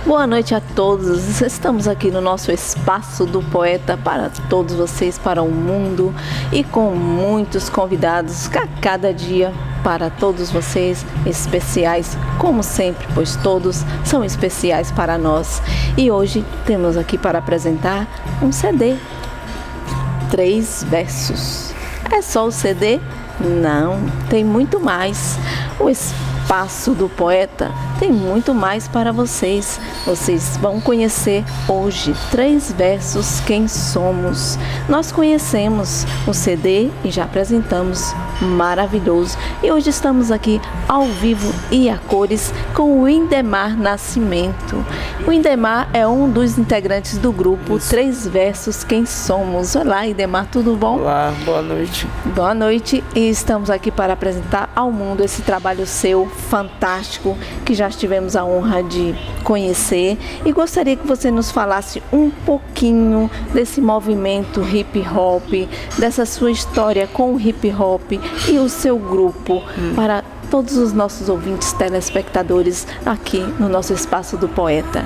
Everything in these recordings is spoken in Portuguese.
Boa noite a todos. Estamos aqui no nosso Espaço do Poeta para todos vocês, para o mundo, e com muitos convidados a cada dia para todos vocês, especiais como sempre, pois todos são especiais para nós. E hoje temos aqui para apresentar um CD, 3 versos. É só o CD? Não, tem muito mais. O Espaço do Poeta tem muito mais para vocês. Vocês vão conhecer hoje 3 versos Quem Somos. Nós conhecemos o CD e já apresentamos, maravilhoso. E hoje estamos aqui ao vivo e a cores com o Indemar Nascimento. O Indemar é um dos integrantes do grupo 3 versos Quem Somos. Olá, Indemar, tudo bom? Olá, boa noite. Boa noite, e estamos aqui para apresentar ao mundo esse trabalho seu fantástico, que já tivemos a honra de conhecer, e gostaria que você nos falasse um pouquinho desse movimento hip hop, dessa sua história com o hip hop e o seu grupo, para todos os nossos ouvintes telespectadores aqui no nosso Espaço do Poeta.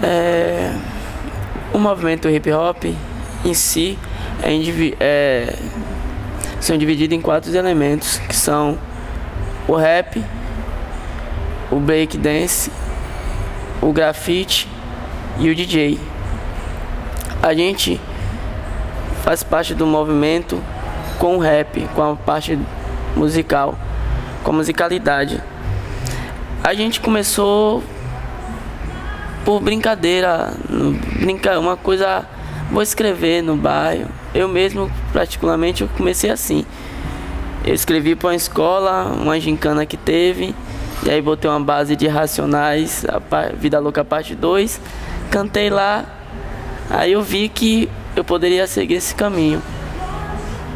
O movimento hip hop em si são divididos em 4 elementos, que são o rap, o break dance, o grafite e o DJ. A gente faz parte do movimento com o rap, com a parte musical, com a musicalidade. A gente começou por brincadeira, uma coisa, vou escrever no bairro. Eu mesmo, particularmente, eu comecei assim. Eu escrevi para uma escola, uma gincana que teve, e aí botei uma base de Racionais, Vida Louca Parte 2, cantei lá, aí eu vi que eu poderia seguir esse caminho.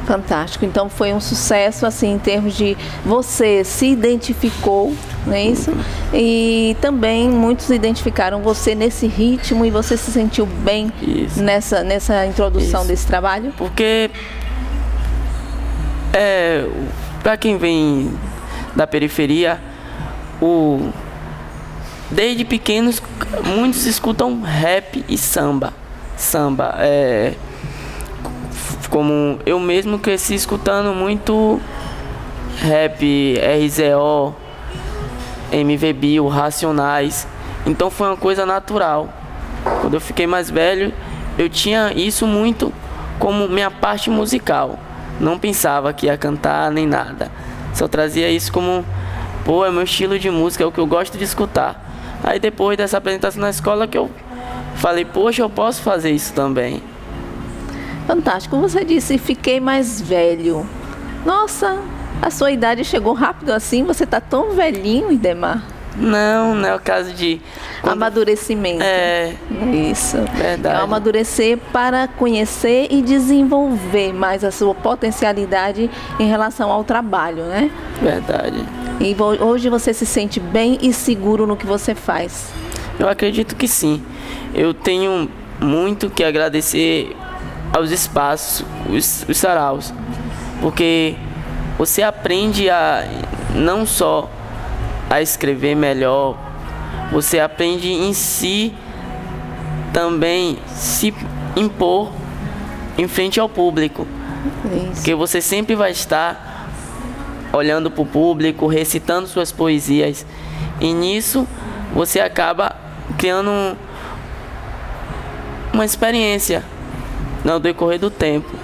Fantástico, então foi um sucesso assim em termos de você se identificou, não é isso? E também muitos identificaram você nesse ritmo e você se sentiu bem nessa introdução desse trabalho? Porque para quem vem da periferia, desde pequenos muitos escutam rap e samba. Como eu mesmo cresci escutando muito rap, RZO, MV Bill, Racionais. Então foi uma coisa natural. Quando eu fiquei mais velho, eu tinha isso muito como minha parte musical. Não pensava que ia cantar nem nada. Só trazia isso como, é meu estilo de música, é o que eu gosto de escutar. Aí depois dessa apresentação na escola que eu falei, poxa, eu posso fazer isso também. Fantástico. Você disse, fiquei mais velho. Nossa, a sua idade chegou rápido assim? Você está tão velhinho, Indemar? Não é o caso de amadurecimento. Isso. Verdade. É amadurecer para conhecer e desenvolver mais a sua potencialidade em relação ao trabalho, né? Verdade. E hoje você se sente bem e seguro no que você faz? Eu acredito que sim. Eu tenho muito que agradecer aos espaços, os saraus, porque você aprende a não só a escrever melhor, você aprende em si também se impor em frente ao público. Isso. Porque você sempre vai estar olhando para o público, recitando suas poesias, e nisso você acaba criando uma experiência no decorrer do tempo.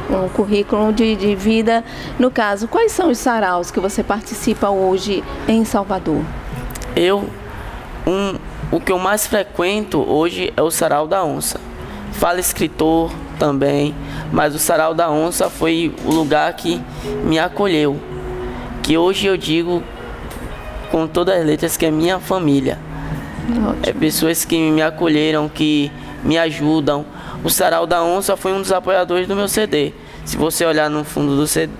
Um currículo de vida. No caso, quais são os saraus que você participa hoje em Salvador? O que eu mais frequento hoje é o Sarau da Onça. Fala escritor também, mas o Sarau da Onça foi o lugar que me acolheu, que hoje eu digo com todas as letras que é minha família. Ótimo. Pessoas que me acolheram, que me ajudam. O Sarau da Onça foi um dos apoiadores do meu CD. Se você olhar no fundo do CD,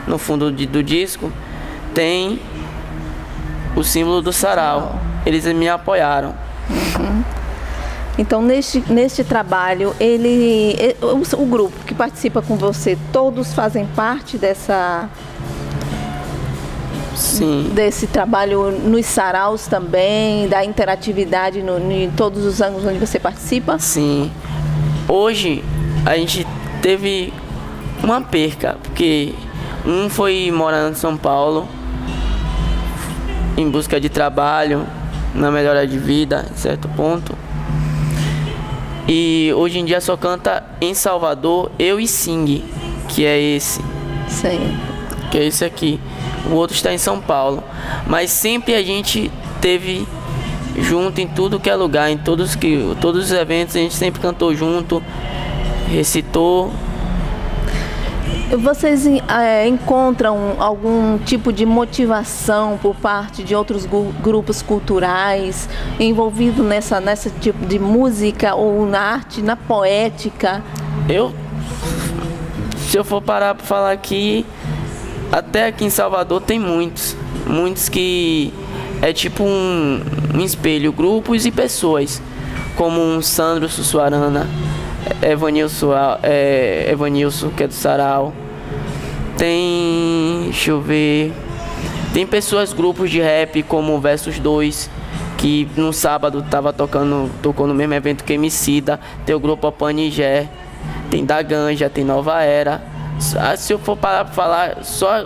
no fundo do disco, tem o símbolo do Sarau. Eles me apoiaram. Então, neste trabalho, o grupo que participa com você, todos fazem parte dessa Sim. desse trabalho nos saraus também, da interatividade em todos os ângulos onde você participa? Sim. Hoje a gente teve uma perca, porque um foi morar em São Paulo em busca de trabalho, na melhora de vida, em certo ponto. E hoje em dia só canta em Salvador, eu e Sing, que é esse. Sim. Que é esse aqui. O outro está em São Paulo. Mas sempre a gente teve junto em tudo que é lugar, em todos os eventos a gente sempre cantou junto, recitou. Vocês encontram algum tipo de motivação por parte de outros grupos culturais envolvidos nesse tipo de música ou na arte, na poética? Se eu for parar para falar aqui, até aqui em Salvador tem muitos que é tipo um espelho, grupos e pessoas, como um Sandro Sussuarana, Evanilson, que é do Sarau. Deixa eu ver, tem pessoas, grupos de rap como o Versus 2, que no sábado tocou no mesmo evento que Emicida. Tem o grupo Apanigé, tem Da Ganja, tem Nova Era. Se eu for parar para falar só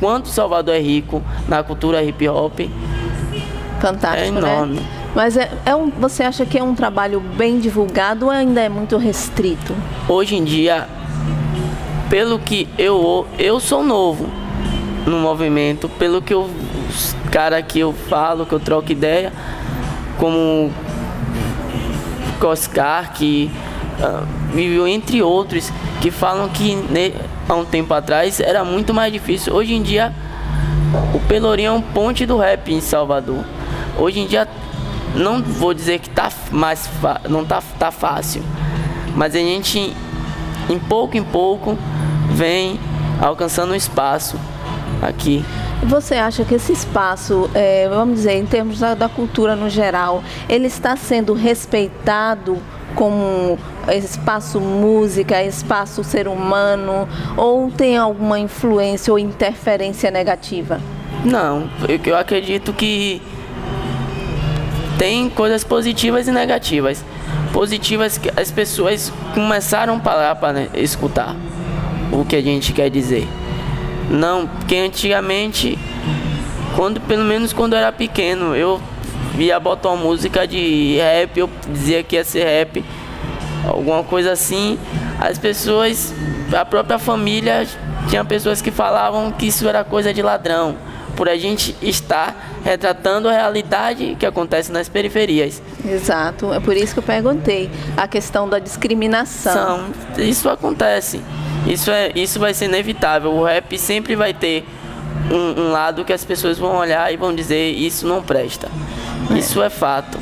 quanto Salvador é rico na cultura hip hop, fantástico, é enorme, né? Mas você acha que é um trabalho bem divulgado ou ainda é muito restrito? Hoje em dia, pelo que eu sou novo no movimento, pelo que os caras que eu falo, que eu troco ideia, como Coscar, que viveu entre outros, que falam que há um tempo atrás era muito mais difícil. Hoje em dia, o Pelourinho é um ponte do rap em Salvador. Hoje em dia, não vou dizer que não tá fácil, mas a gente, em pouco, vem alcançando um espaço aqui. Você acha que esse espaço, vamos dizer, em termos da cultura no geral, ele está sendo respeitado como espaço música, espaço ser humano, ou tem alguma influência ou interferência negativa? Não, eu acredito que tem coisas positivas e negativas. Positivas que as pessoas começaram a parar para escutar o que a gente quer dizer. Não, porque antigamente, pelo menos quando eu era pequeno, eu ia botar uma música de rap, eu dizia que ia ser rap, alguma coisa assim. As pessoas, a própria família, tinha pessoas que falavam que isso era coisa de ladrão, por a gente estar retratando a realidade que acontece nas periferias. Exato, é por isso que eu perguntei a questão da discriminação. Isso acontece, isso vai ser inevitável. O rap sempre vai ter um lado que as pessoas vão olhar e vão dizer isso não presta. Isso é fato.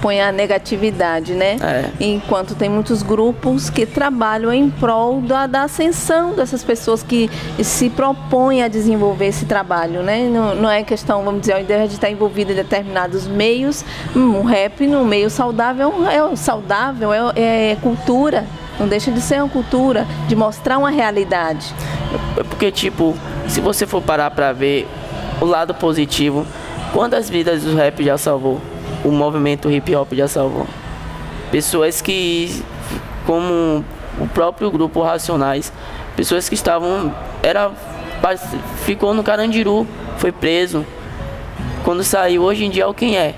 Põe a negatividade, né? Enquanto tem muitos grupos que trabalham em prol da ascensão dessas pessoas que se propõem a desenvolver esse trabalho, né? Não é questão, vamos dizer, ao invés de estar envolvido em determinados meios, o rap no meio saudável é cultura, não deixa de ser uma cultura, de mostrar uma realidade. Porque, tipo, se você for parar para ver o lado positivo, quantas vidas o rap já salvou? O movimento hip hop já salvou. Pessoas que, como o próprio grupo Racionais, pessoas que ficou no Carandiru, foi preso. Quando saiu, hoje em dia, quem é?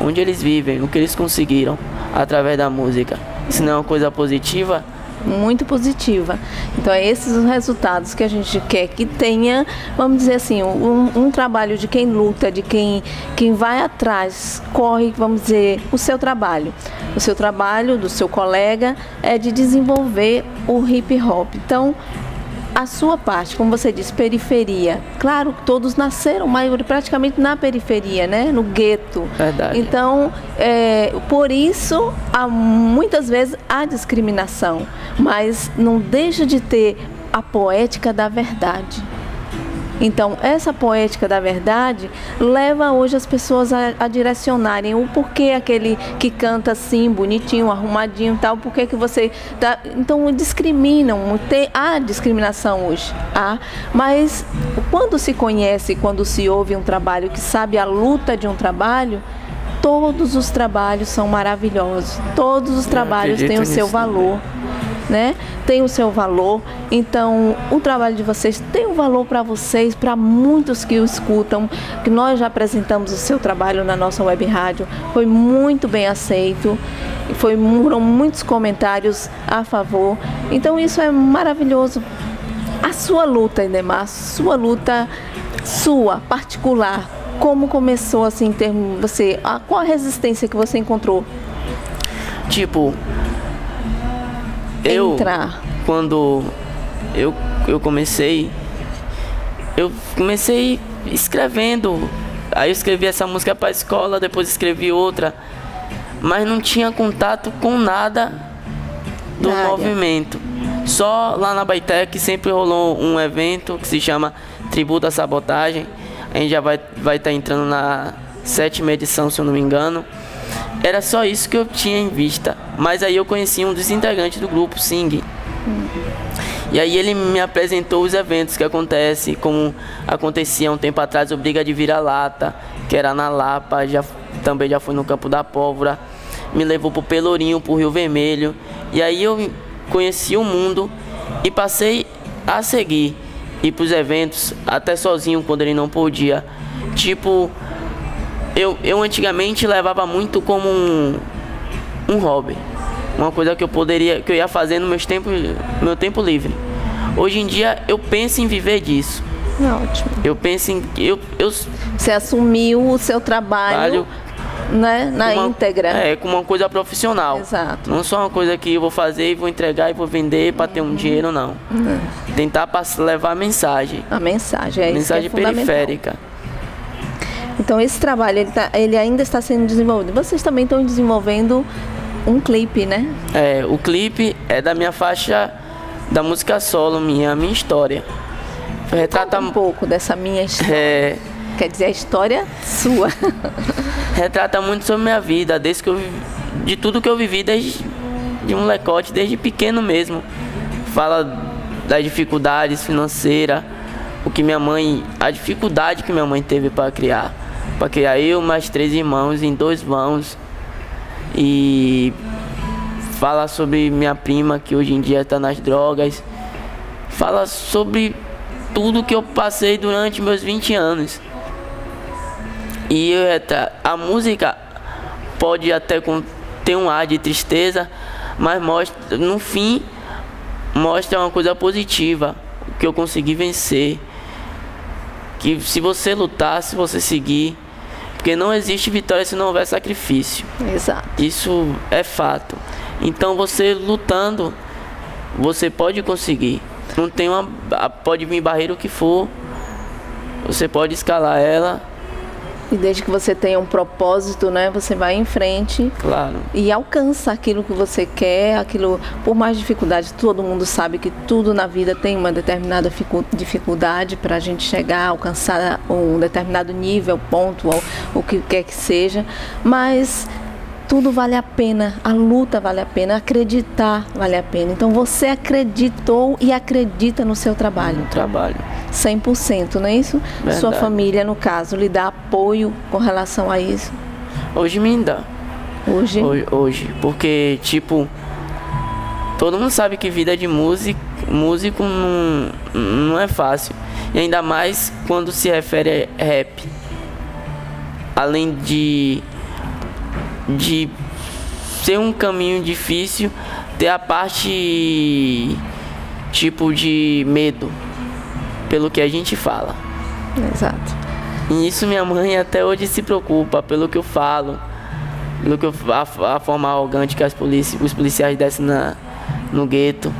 Onde eles vivem, o que eles conseguiram através da música. Isso não é uma coisa positiva? Muito positiva. Então, esses os resultados que a gente quer que tenha, vamos dizer assim, um trabalho de quem luta, de quem vai atrás, corre, vamos dizer, o seu trabalho. O seu trabalho, do seu colega, é de desenvolver o hip hop. Então, a sua parte, como você disse, periferia. Claro, todos nasceram, praticamente na periferia, né? No gueto. Verdade. Então, por isso, muitas vezes há discriminação, mas não deixa de ter a poética da verdade. Então, essa poética da verdade leva hoje as pessoas a direcionarem o porquê aquele que canta assim, bonitinho, arrumadinho e tal, porquê que você... Tá... Então, discriminam, há discriminação hoje, mas quando se conhece, quando se ouve um trabalho, que sabe a luta de um trabalho, todos os trabalhos são maravilhosos, todos os trabalhos têm o seu valor. Né? Tem o seu valor, então o trabalho de vocês tem um valor para vocês, para muitos que o escutam, que nós já apresentamos o seu trabalho na nossa web rádio, foi muito bem aceito, foram muitos comentários a favor, então isso é maravilhoso. A sua luta, Idemar, sua particular, como começou assim, em termos, qual a resistência que você encontrou? Tipo, quando eu comecei escrevendo. Aí eu escrevi essa música para a escola, depois escrevi outra, mas não tinha contato com nada do movimento. Só lá na Baitec sempre rolou um evento que se chama Tributo à Sabotagem. A gente já vai estar entrando na 7ª edição, se eu não me engano. Era só isso que eu tinha em vista. Mas aí eu conheci um dos integrantes do grupo, Sing. E aí ele me apresentou os eventos que acontecem, como acontecia um tempo atrás o Briga de Vira-Lata, que era na Lapa, também já fui no Campo da Pólvora. Me levou pro Pelourinho, pro Rio Vermelho. E aí eu conheci o mundo e passei a seguir, ir pros eventos, até sozinho quando ele não podia. Tipo... Eu antigamente levava muito como um hobby, uma coisa que eu ia fazer no meu tempo livre. Hoje em dia eu penso em viver disso. Ótimo. Eu penso em você assumiu o seu trabalho, né, na íntegra. Com uma coisa profissional. Exato. Não só uma coisa que eu vou fazer e vou entregar e vou vender para ter um dinheiro, não. Tentar levar a mensagem. A mensagem é mensagem periférica. Então esse trabalho, ele ainda está sendo desenvolvido. Vocês também estão desenvolvendo um clipe, né? O clipe é da minha faixa da música solo, minha história. Retrata um pouco dessa minha história. Quer dizer, a história sua. Retrata muito sobre minha vida, de tudo que eu vivi desde molecote, desde pequeno mesmo. Fala das dificuldades financeiras, a dificuldade que minha mãe teve para criar eu, mais 3 irmãos em 2 mãos. E fala sobre minha prima que hoje em dia está nas drogas. Fala sobre tudo que eu passei durante meus 20 anos. E a música pode até ter um ar de tristeza, mas no fim mostra uma coisa positiva, que eu consegui vencer. Que se você lutar, se você seguir, porque não existe vitória se não houver sacrifício. Exato. Isso é fato. Então você lutando, você pode conseguir. Não tem pode vir barreira o que for, você pode escalar ela. E desde que você tenha um propósito, né, você vai em frente. Claro. E alcança aquilo que você quer, por mais dificuldade. Todo mundo sabe que tudo na vida tem uma determinada dificuldade para a gente chegar, alcançar um determinado nível, ponto, ou o que quer que seja. Mas tudo vale a pena, a luta vale a pena, acreditar vale a pena. Então você acreditou e acredita no seu trabalho. No trabalho. 100%, não é isso? Verdade. Sua família, no caso, lhe dá apoio com relação a isso? Hoje me dá. Hoje, porque, tipo, todo mundo sabe que vida de músico não é fácil. E ainda mais quando se refere a rap. Além de ser um caminho difícil, ter a parte, tipo, de medo pelo que a gente fala. Exato. E isso minha mãe até hoje se preocupa pelo que eu falo, a forma arrogante que os policiais descem no gueto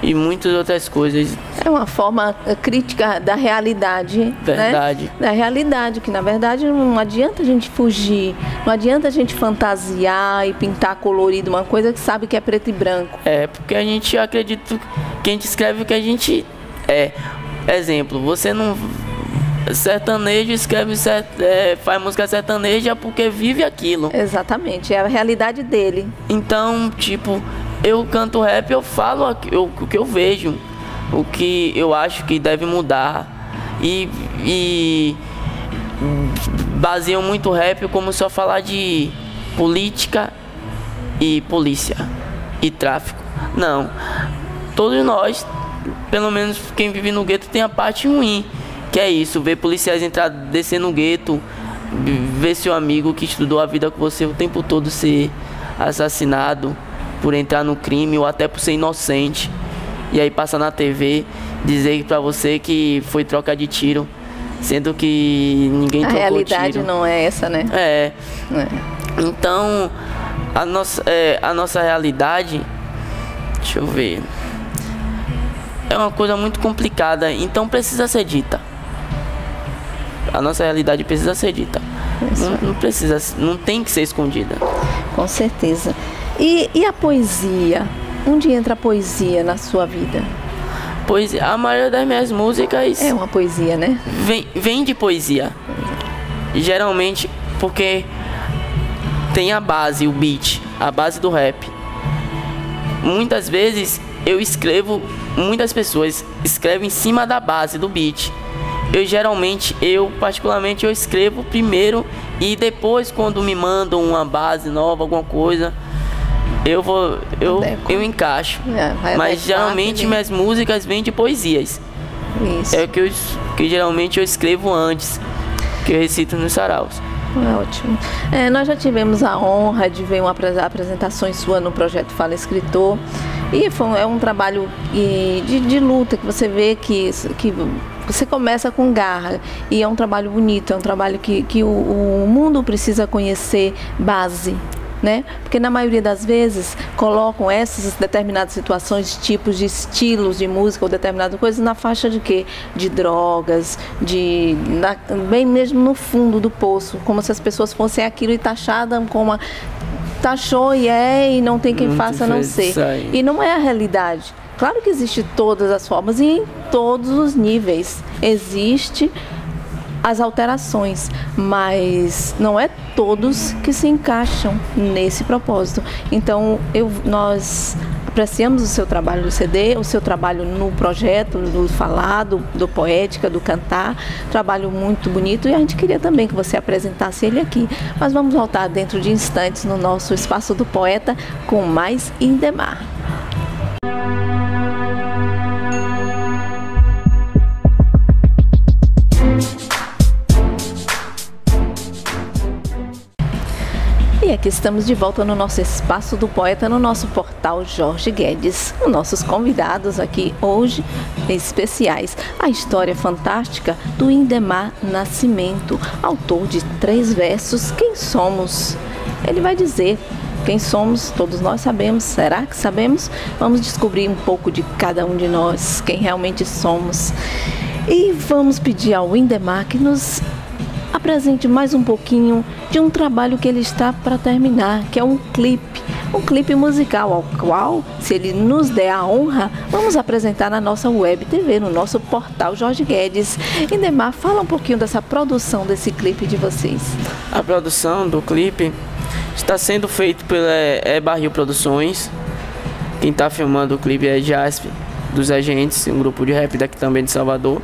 e muitas outras coisas. É uma forma crítica da realidade. Verdade. Né? Da realidade, que na verdade não adianta a gente fugir, não adianta a gente fantasiar e pintar colorido uma coisa que sabe que é preto e branco. Porque a gente acredita que a gente escreve o que a gente é. exemplo, você não... Sertanejo escreve, faz música sertaneja porque vive aquilo. Exatamente, é a realidade dele. Então, tipo, eu canto rap, eu falo o que eu vejo, o que eu acho que deve mudar. E baseiam muito rap como só falar de política e polícia e tráfico. Não, todos nós, pelo menos quem vive no gueto, tem a parte ruim, que é isso, ver policiais entrar, descer no gueto, ver seu amigo que estudou a vida com você o tempo todo ser assassinado por entrar no crime ou até por ser inocente, e aí passar na TV dizer pra você que foi troca de tiro, sendo que ninguém trocou tiro. A realidade não é essa, né? É. Então, a nossa realidade, deixa eu ver, é uma coisa muito complicada, então precisa ser dita. A nossa realidade precisa ser dita. Não precisa, não tem que ser escondida. Com certeza. E a poesia? Onde entra a poesia na sua vida? Poesia, a maioria das minhas músicas é uma poesia, né? Vem de poesia. Geralmente porque tem a base, o beat, a base do rap. Muitas vezes eu escrevo, muitas pessoas escrevem em cima da base do beat. Particularmente, eu escrevo primeiro e depois, quando me mandam uma base nova, alguma coisa, eu encaixo. Mas geralmente minhas músicas vêm de poesias. Isso. É o que geralmente eu escrevo antes, que eu recito nos saraus. Ótimo. Nós já tivemos a honra de ver uma apresentação sua no projeto Fala Escritor. E é um trabalho de luta, que você vê que você começa com garra. E é um trabalho bonito, é um trabalho que o mundo precisa conhecer base, né? Porque na maioria das vezes colocam essas determinadas situações, tipos de estilos de música ou determinadas coisas na faixa de quê? De drogas, bem mesmo no fundo do poço, como se as pessoas fossem aquilo e taxadas como taxou e não tem quem faça a não ser. E não é a realidade. Claro que existe todas as formas e em todos os níveis existe as alterações, mas não é todos que se encaixam nesse propósito. Então, nós apreciamos o seu trabalho no CD, o seu trabalho no projeto, do falado, do poética, do cantar, trabalho muito bonito, e a gente queria também que você apresentasse ele aqui. Mas vamos voltar dentro de instantes no nosso Espaço do Poeta com mais Indemar. E aqui estamos de volta no nosso Espaço do Poeta, no nosso portal Jorge Guedes. Os nossos convidados aqui hoje especiais. A história fantástica do Indemar Nascimento, autor de 3 versos, Quem Somos? Ele vai dizer quem somos, todos nós sabemos. Será que sabemos? Vamos descobrir um pouco de cada um de nós, quem realmente somos. E vamos pedir ao Indemar que nos apresente mais um pouquinho de um trabalho que ele está para terminar, que é um clipe musical, ao qual, se ele nos der a honra, vamos apresentar na nossa web TV, no nosso portal Jorge Guedes. Indemar, fala um pouquinho dessa produção desse clipe de vocês. A produção do clipe está sendo feita pela Barril Produções. Quem está filmando o clipe é Jasper, dos Agentes, um grupo de rap daqui também de Salvador.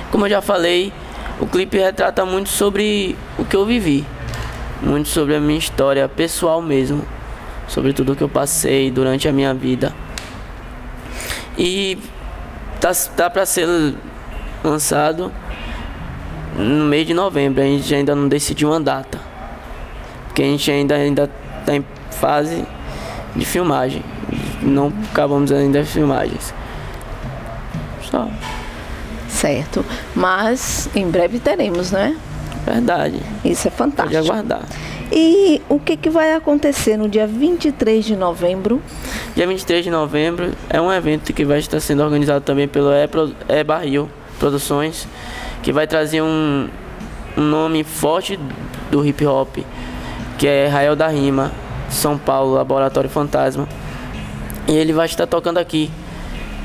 Como eu já falei, o clipe retrata muito sobre o que eu vivi, muito sobre a minha história pessoal mesmo, sobre tudo que eu passei durante a minha vida. E tá para ser lançado no mês de novembro. A gente ainda não decidiu uma data, porque a gente ainda tá em fase de filmagem, não acabamos ainda as filmagens. Só. Certo, mas em breve teremos, né? Verdade. Isso é fantástico. Pode aguardar. E o que vai acontecer no dia 23 de novembro? Dia 23 de novembro é um evento que vai estar sendo organizado também pelo Barril Produções, que vai trazer um nome forte do hip hop, que é Rael da Rima, São Paulo, Laboratório Fantasma. E ele vai estar tocando aqui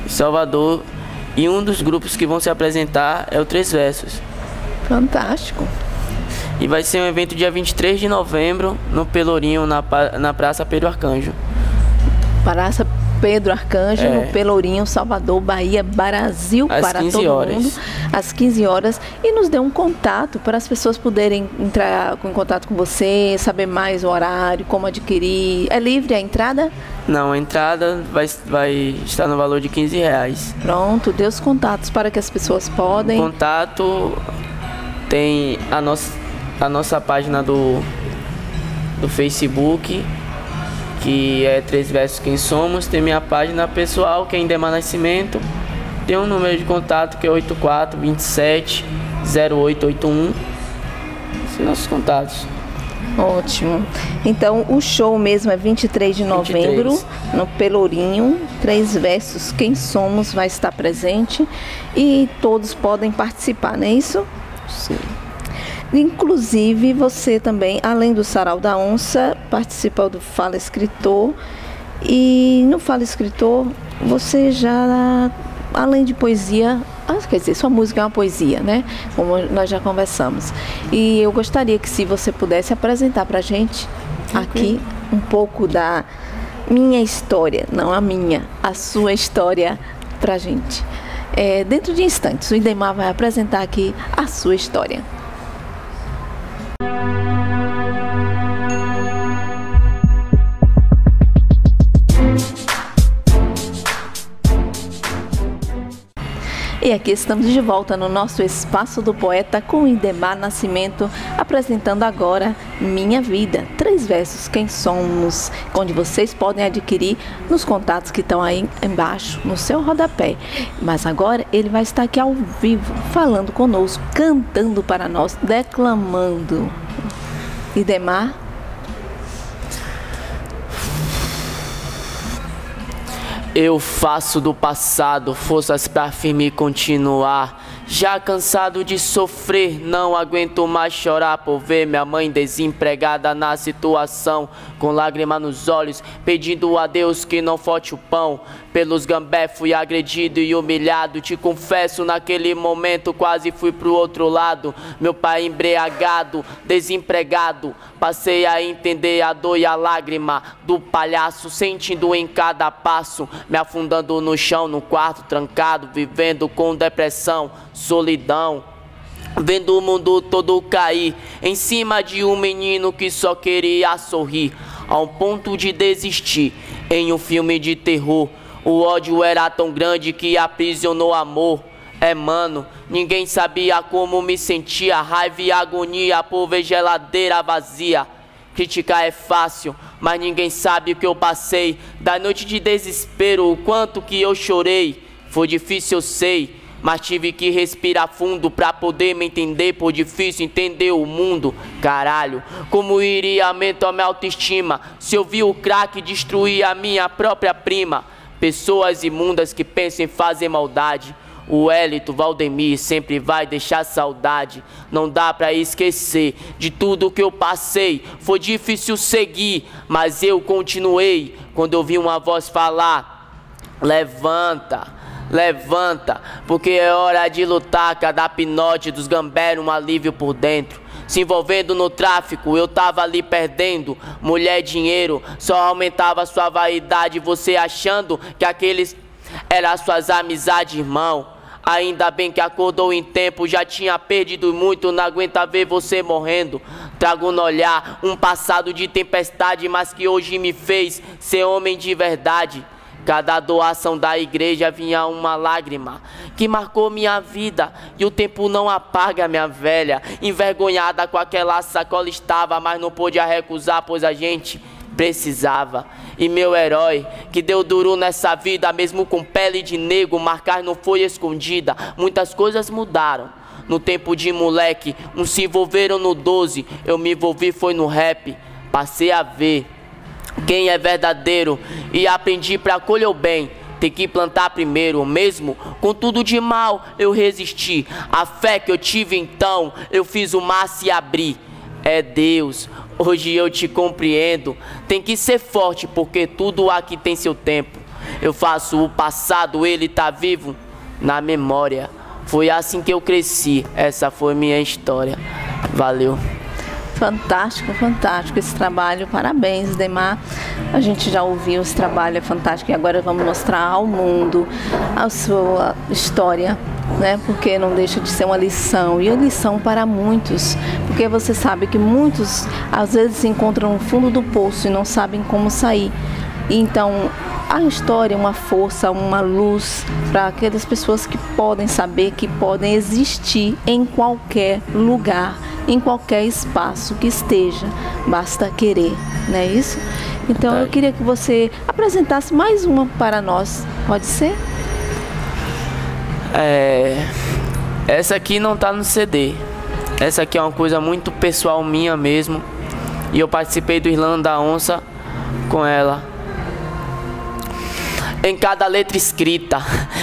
em Salvador. E um dos grupos que vão se apresentar é o Três Versos. Fantástico. E vai ser um evento dia 23 de novembro, no Pelourinho, na Praça Pedro Arcanjo. Praça Pedro Arcanjo, no Pelourinho, Salvador, Bahia, Brasil, para todo mundo, às 15 horas. E nos dê um contato para as pessoas poderem entrar em contato com você, saber mais o horário, como adquirir. É livre a entrada? Não, a entrada vai estar no valor de R$15. Pronto, dê os contatos para que as pessoas podem. Contato tem a nossa página do Facebook, que é Três Versos Quem Somos. Tem minha página pessoal, que é Indemar Nascimento. Tem um número de contato que é 8427-0881. Esses são nossos contatos. Ótimo. Então o show mesmo é 23 de novembro, no Pelourinho. Três Versos Quem Somos vai estar presente e todos podem participar, não é isso? Sim. Inclusive, você também, além do Sarau da Onça, participa do Fala Escritor. E no Fala Escritor, você já, além de poesia, quer dizer, sua música é uma poesia, né? Como nós já conversamos. E eu gostaria que, se você pudesse apresentar para a gente aqui um pouco da minha história, não a minha, a sua história para a gente. Dentro de instantes, o Indemar vai apresentar aqui a sua história. E aqui estamos de volta no nosso Espaço do Poeta com o Indemar Nascimento, apresentando agora Minha Vida, Três Versos Quem Somos, onde vocês podem adquirir nos contatos que estão aí embaixo, no seu rodapé. Mas agora ele vai estar aqui ao vivo, falando conosco, cantando para nós, declamando. Indemar? Eu faço do passado forças pra firme continuar. Já cansado de sofrer, não aguento mais chorar por ver minha mãe desempregada na situação, com lágrima nos olhos, pedindo a Deus que não falte o pão. Pelos gambé fui agredido e humilhado, te confesso, naquele momento quase fui pro outro lado. Meu pai embriagado, desempregado, passei a entender a dor e a lágrima do palhaço, sentindo em cada passo, me afundando no chão, no quarto trancado, vivendo com depressão, solidão, vendo o mundo todo cair em cima de um menino que só queria sorrir, ao ponto de desistir em um filme de terror. O ódio era tão grande que aprisionou amor. Mano, ninguém sabia como me sentia, raiva e agonia por ver geladeira vazia. Criticar é fácil, mas ninguém sabe o que eu passei. Da noite de desespero, o quanto que eu chorei. Foi difícil, eu sei, mas tive que respirar fundo pra poder me entender. Por difícil entender o mundo, caralho. Como iria aumentar minha autoestima se eu vi o crack destruir a minha própria prima? Pessoas imundas que pensam em fazer maldade. O Hélito Valdemir sempre vai deixar saudade. Não dá pra esquecer de tudo que eu passei. Foi difícil seguir, mas eu continuei. Quando eu vi uma voz falar: levanta, levanta, porque é hora de lutar. Cada pinote dos gambé era um alívio por dentro. Se envolvendo no tráfico, eu tava ali perdendo. Mulher, dinheiro, só aumentava sua vaidade. Você achando que aqueles eram suas amizades, irmão. Ainda bem que acordou em tempo, já tinha perdido muito, não aguenta ver você morrendo. Trago no olhar um passado de tempestade, mas que hoje me fez ser homem de verdade. Cada doação da igreja vinha uma lágrima que marcou minha vida, e o tempo não apaga, minha velha. Envergonhada com aquela sacola estava, mas não podia recusar, pois a gente precisava. E meu herói, que deu duro nessa vida, mesmo com pele de negro, marcar não foi escondida. Muitas coisas mudaram no tempo de moleque, uns se envolveram no 12, eu me envolvi foi no rap. Passei a ver quem é verdadeiro e aprendi pra colher o bem. Tem que plantar primeiro, mesmo com tudo de mal eu resisti. A fé que eu tive então, eu fiz o mar se abrir. É Deus, hoje eu te compreendo. Tem que ser forte porque tudo aqui tem seu tempo. Eu faço o passado, ele tá vivo na memória. Foi assim que eu cresci, essa foi minha história. Valeu. Fantástico, fantástico esse trabalho, parabéns, Demar. A gente já ouviu esse trabalho, é fantástico, e agora vamos mostrar ao mundo a sua história, né? Porque não deixa de ser uma lição, e a lição para muitos, porque você sabe que muitos às vezes se encontram no fundo do poço e não sabem como sair. Então, a história é uma força, uma luz para aquelas pessoas que podem saber que podem existir em qualquer lugar, em qualquer espaço que esteja, basta querer, não é isso? Então eu queria que você apresentasse mais uma para nós, pode ser? Essa aqui não tá no CD, essa aqui é uma coisa muito pessoal minha mesmo, e eu participei do Irlanda da Onça com ela. Em cada letra escrita,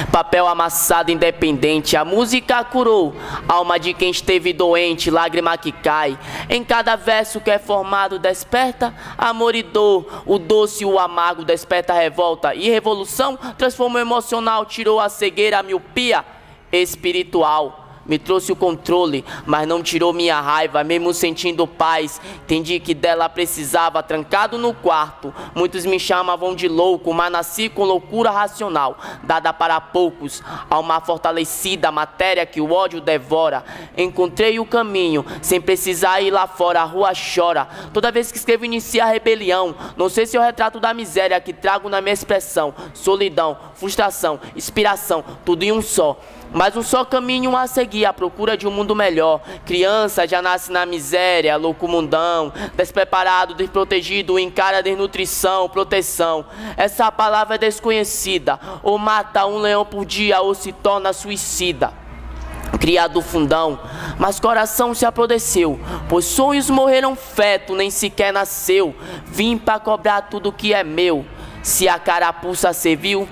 papel amassado independente, a música curou, alma de quem esteve doente, lágrima que cai. Em cada verso que é formado desperta amor e dor, o doce e o amargo desperta a revolta. E revolução transforma o emocional, tirou a cegueira, a miopia espiritual. Me trouxe o controle, mas não tirou minha raiva, mesmo sentindo paz. Entendi que dela precisava, trancado no quarto. Muitos me chamavam de louco, mas nasci com loucura racional, dada para poucos. Alma fortalecida, matéria que o ódio devora. Encontrei o caminho, sem precisar ir lá fora, a rua chora. Toda vez que escrevo inicia a rebelião. Não sei se é o retrato da miséria que trago na minha expressão. Solidão, frustração, inspiração, tudo em um só. Mas um só caminho a seguir, à procura de um mundo melhor. Criança já nasce na miséria, louco mundão, despreparado, desprotegido, encara a desnutrição, proteção. Essa palavra é desconhecida, ou mata um leão por dia, ou se torna suicida. Criado fundão, mas coração se apodreceu, pois sonhos morreram feto, nem sequer nasceu. Vim pra cobrar tudo que é meu, se a carapuça serviu,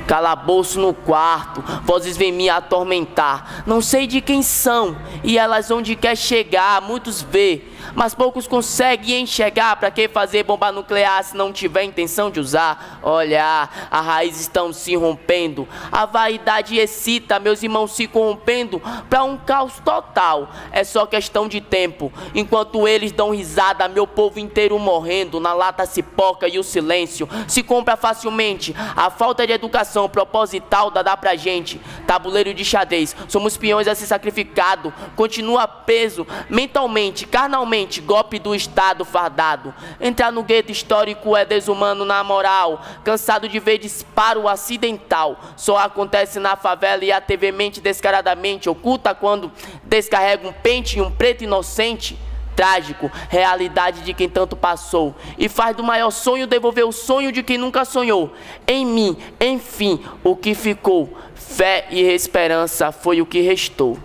calabouço no quarto, vozes vêm me atormentar. Não sei de quem são e elas onde quer chegar. Muitos vê, mas poucos conseguem enxergar. Pra que fazer bomba nuclear se não tiver intenção de usar? Olha, as raízes estão se rompendo, a vaidade excita, meus irmãos se corrompendo pra um caos total. É só questão de tempo, enquanto eles dão risada, meu povo inteiro morrendo. Na lata se poca e o silêncio se compra facilmente. A falta de educação proposital dá pra gente. Tabuleiro de xadrez, somos peões a ser sacrificado. Continua preso mentalmente, carnalmente, golpe do Estado fardado. Entrar no gueto histórico é desumano na moral. Cansado de ver disparo acidental. Só acontece na favela e a TV mente descaradamente oculta quando descarrega um pente e um preto inocente. Trágico, realidade de quem tanto passou, e faz do maior sonho devolver o sonho de quem nunca sonhou. Em mim, enfim, o que ficou, fé e esperança foi o que restou.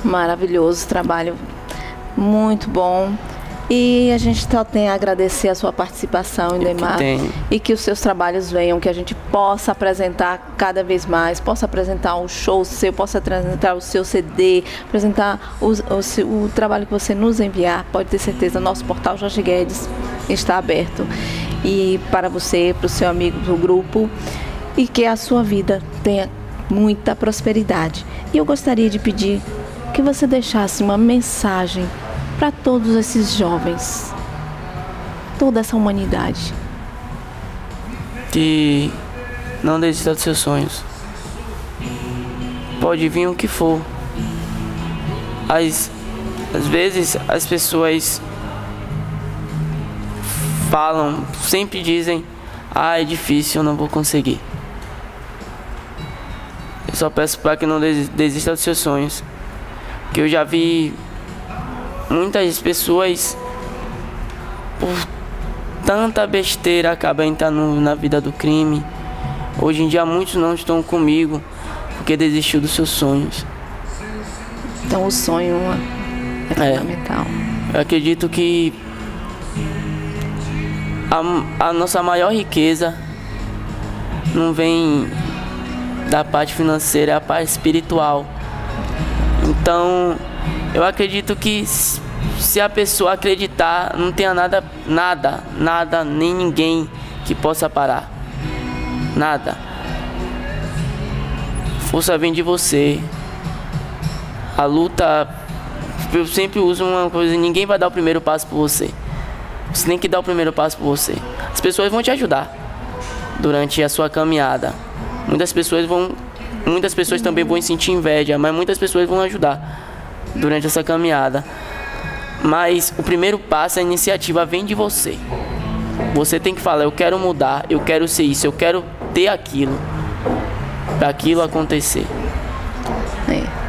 Maravilhoso trabalho, muito bom. E a gente só tem a agradecer a sua participação, Demar, e que os seus trabalhos venham, que a gente possa apresentar cada vez mais, possa apresentar um show seu, possa apresentar o seu CD, apresentar o trabalho que você nos enviar. Pode ter certeza, nosso portal Jorge Guedes está aberto. E para você, para o seu amigo, para o grupo, e que a sua vida tenha muita prosperidade. E eu gostaria de pedir que você deixasse uma mensagem para todos esses jovens, toda essa humanidade. Que não desista dos seus sonhos. Pode vir o que for. Às vezes as pessoas falam, sempre dizem: ah, é difícil, eu não vou conseguir. Eu só peço para que não desista dos seus sonhos. Que eu já vi muitas pessoas, por tanta besteira, acabam entrando na vida do crime. Hoje em dia muitos não estão comigo porque desistiu dos seus sonhos. Então o sonho é fundamental. Eu acredito que a nossa maior riqueza não vem da parte financeira, é a parte espiritual. Então eu acredito que se a pessoa acreditar, não tenha nada, nem ninguém que possa parar. Nada. força vem de você. A luta, eu sempre uso uma coisa, ninguém vai dar o primeiro passo por você. Você tem que dar o primeiro passo por você. As pessoas vão te ajudar durante a sua caminhada. Muitas pessoas também vão sentir inveja, mas muitas pessoas vão ajudar durante essa caminhada. Mas o primeiro passo, a iniciativa vem de você. Você tem que falar, eu quero mudar, eu quero ser isso, eu quero ter aquilo, para aquilo acontecer.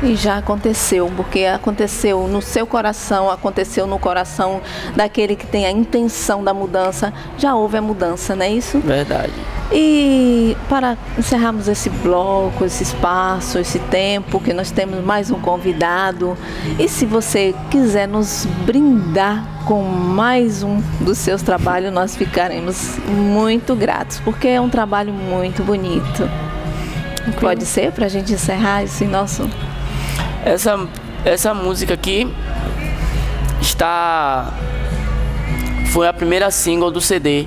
E já aconteceu, porque aconteceu no seu coração, aconteceu no coração daquele que tem a intenção da mudança. Já houve a mudança, não é isso? Verdade. E para encerrarmos esse bloco, esse espaço, esse tempo, que nós temos mais um convidado, e se você quiser nos brindar com mais um dos seus trabalhos, nós ficaremos muito gratos, porque é um trabalho muito bonito. Pode ser para a gente encerrar esse nosso... Essa música aqui foi a primeira single do CD.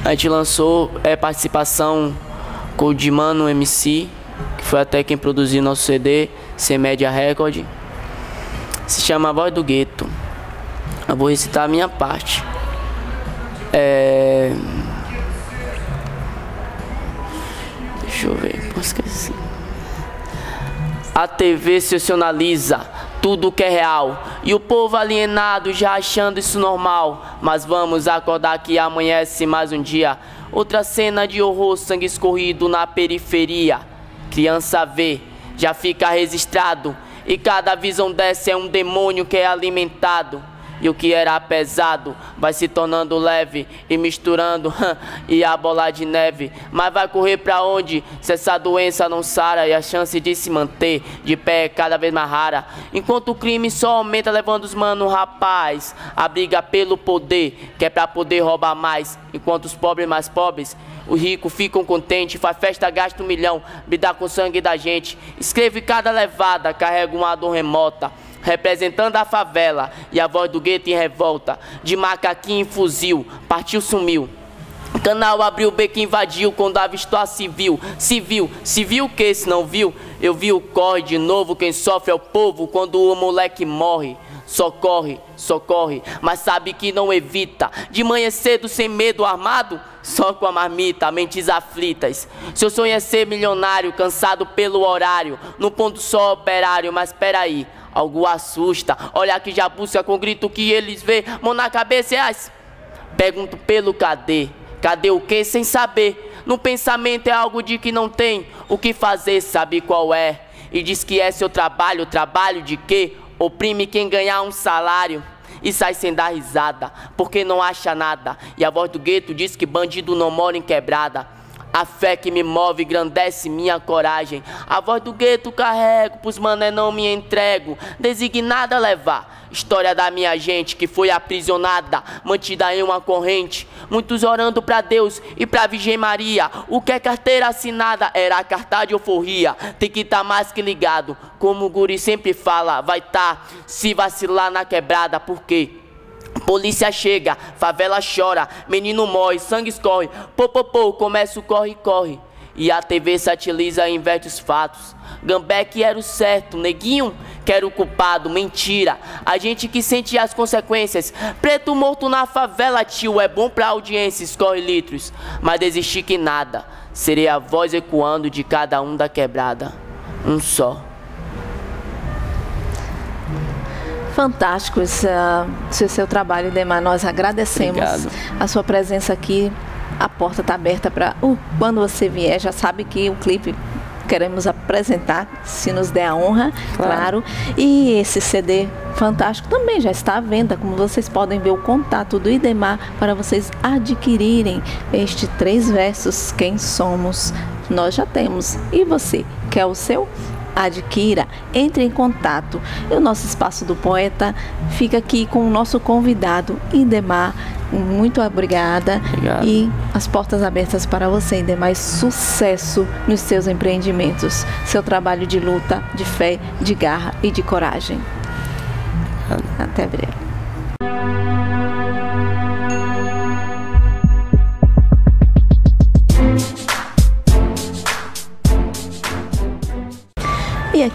A gente lançou participação com o Dimano MC, que foi até quem produziu nosso CD, C-Media Record. Se chama A Voz do Gueto. Eu vou recitar a minha parte. Deixa eu ver, posso esquecer. A TV sensacionaliza tudo que é real, e o povo alienado já achando isso normal. Mas vamos acordar que amanhece mais um dia. Outra cena de horror, sangue escorrido na periferia. Criança vê, já fica registrado, e cada visão dessa é um demônio que é alimentado. E o que era pesado vai se tornando leve e misturando e a bola de neve. Mas vai correr pra onde se essa doença não sara? E a chance de se manter de pé é cada vez mais rara. Enquanto o crime só aumenta levando os manos, rapaz, a briga pelo poder, que é pra poder roubar mais. Enquanto os pobres mais pobres, os ricos ficam contentes, faz festa, gasta 1 milhão, brindar com o sangue da gente. Escreve cada levada, carrega uma dor remota, representando a favela e a voz do gueto em revolta. De macaquinho em fuzil, partiu, sumiu. Canal abriu o beco, invadiu quando avistou a civil. Se viu o que se não viu? Eu vi o corre de novo, quem sofre é o povo quando o moleque morre. Socorre, mas sabe que não evita. De manhã cedo, sem medo, armado, só com a marmita, mentes aflitas. Seu sonho é ser milionário, cansado pelo horário, no ponto só operário, mas peraí, algo assusta. Olha que já busca com grito que eles vê, mão na cabeça, pergunto pelo cadê? Cadê o que? Sem saber. No pensamento é algo de que não tem o que fazer, sabe qual é? E diz que é seu trabalho, trabalho de quê? Oprime quem ganhar um salário e sai sem dar risada, porque não acha nada. E a voz do gueto diz que bandido não mora em quebrada. A fé que me move engrandece minha coragem. A voz do gueto carrego, pros mané não me entrego, designada a levar história da minha gente que foi aprisionada, mantida em uma corrente. Muitos orando pra Deus e pra Virgem Maria. O que é carteira assinada era a carta de alforria. Tem que tá mais que ligado, como o guri sempre fala, vai tá se vacilar na quebrada, porque polícia chega, favela chora, menino morre, sangue escorre, começa o corre. E a TV satiriza e inverte os fatos. Gambé que era o certo, neguinho que era o culpado, mentira. A gente que sente as consequências. Preto morto na favela, tio, é bom pra audiência, escorre litros. Mas desistir que nada, serei a voz ecoando de cada um da quebrada. Um só. Fantástico esse seu trabalho, Idemar. Nós agradecemos. Obrigado. A sua presença aqui. A porta está aberta para quando você vier. Já sabe que o clipe queremos apresentar, se nos der a honra, claro. E esse CD fantástico também já está à venda. Como vocês podem ver, o contato do Idemar para vocês adquirirem este 3 versos. Quem somos? Nós já temos. E você, quer o seu? Adquira, entre em contato. E o nosso Espaço do Poeta fica aqui com o nosso convidado, Idemar. Muito obrigada. Obrigado. E as portas abertas para você, Idemar. Sucesso nos seus empreendimentos, seu trabalho de luta, de fé, de garra e de coragem. Até breve.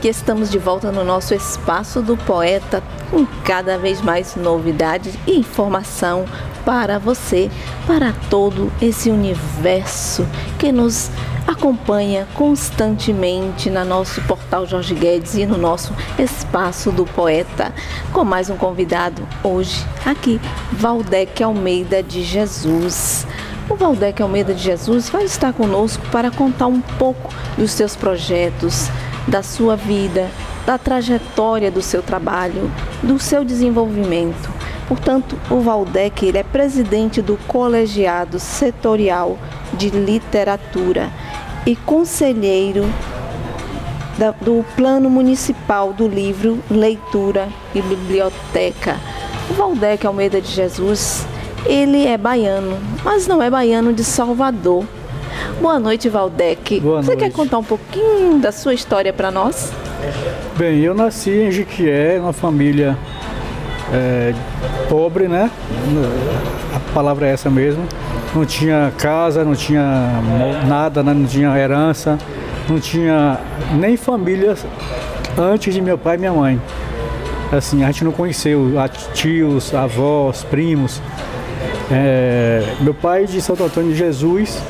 que estamos de volta no nosso Espaço do Poeta, com cada vez mais novidades e informação para você, para todo esse universo que nos acompanha constantemente no nosso portal Jorge Guedes e no nosso Espaço do Poeta, com mais um convidado hoje aqui, Valdec Almeida de Jesus. O Valdec Almeida de Jesus vai estar conosco para contar um pouco dos seus projetos, da sua vida, da trajetória do seu trabalho, do seu desenvolvimento. Portanto, o Valdec, ele é presidente do Colegiado Setorial de Literatura e conselheiro do Plano Municipal do Livro, Leitura e Biblioteca. O Valdec Almeida de Jesus, ele é baiano, mas não é baiano de Salvador. Boa noite, Valdec. Boa noite. Você quer contar um pouquinho da sua história para nós? Bem, eu nasci em Jequié, uma família pobre, né? A palavra é essa mesmo. Não tinha casa, não tinha nada, né? Não tinha herança, não tinha nem família antes de meu pai e minha mãe. Assim, a gente não conheceu tios, avós, primos. Meu pai de Santo Antônio de Jesus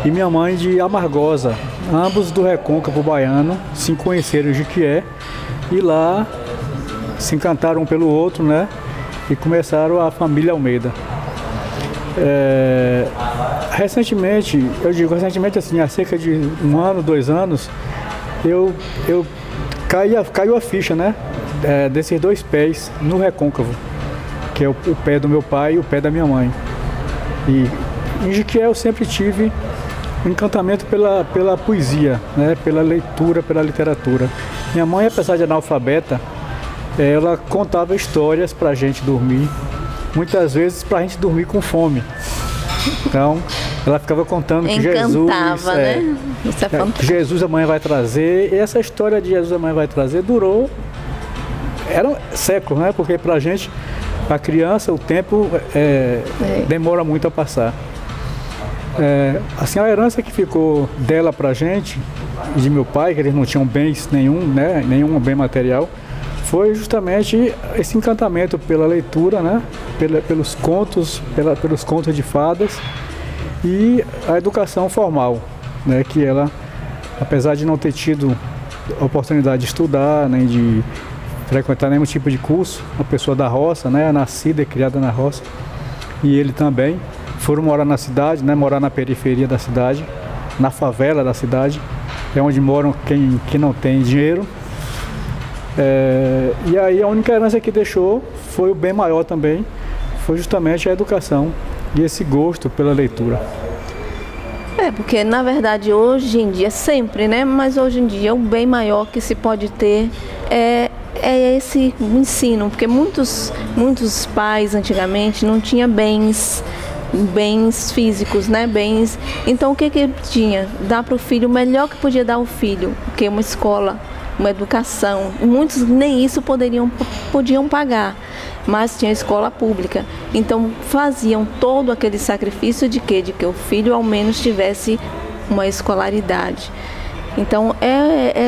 e minha mãe de Amargosa, ambos do Recôncavo baiano, se conheceram em Jequié e lá se encantaram um pelo outro, né? E começaram a família Almeida. Recentemente, eu digo recentemente assim, há cerca de 1 ano, 2 anos, caiu a ficha, né? Desses 2 pés no Recôncavo, que é o pé do meu pai e o pé da minha mãe. E em Jequié eu sempre tive um encantamento pela poesia, né? Pela leitura, pela literatura. Minha mãe, apesar de analfabeta, ela contava histórias para a gente dormir, muitas vezes para a gente dormir com fome. Então, ela ficava contando que Jesus, né? Isso é fantástico. Jesus amanhã vai trazer. E essa história de Jesus amanhã vai trazer durou, era séculos, né? Porque para a gente, para a criança, o tempo demora muito a passar. Assim, a herança que ficou dela para a gente, de meu pai, que eles não tinham bens nenhum, né? Nenhum bem material, foi justamente esse encantamento pela leitura, né? Pelos contos, pelos contos de fadas e a educação formal, né? Que ela, apesar de não ter tido a oportunidade de estudar, nem de frequentar nenhum tipo de curso, uma pessoa da roça, né? Nascida e criada na roça, e ele também foram morar na cidade, né? Morar na periferia da cidade, na favela da cidade, é onde moram quem não tem dinheiro. E aí a única herança que deixou foi o bem maior também, foi justamente a educação e esse gosto pela leitura. Porque na verdade hoje em dia, sempre, né? Mas hoje em dia o bem maior que se pode ter é esse ensino, porque muitos pais antigamente não tinham bens físicos, né? Então o que tinha? Dar para o filho o melhor que podia dar ao filho, que é uma escola, uma educação. Muitos nem isso podiam pagar, mas tinha escola pública. Então faziam todo aquele sacrifício de que o filho ao menos tivesse uma escolaridade. Então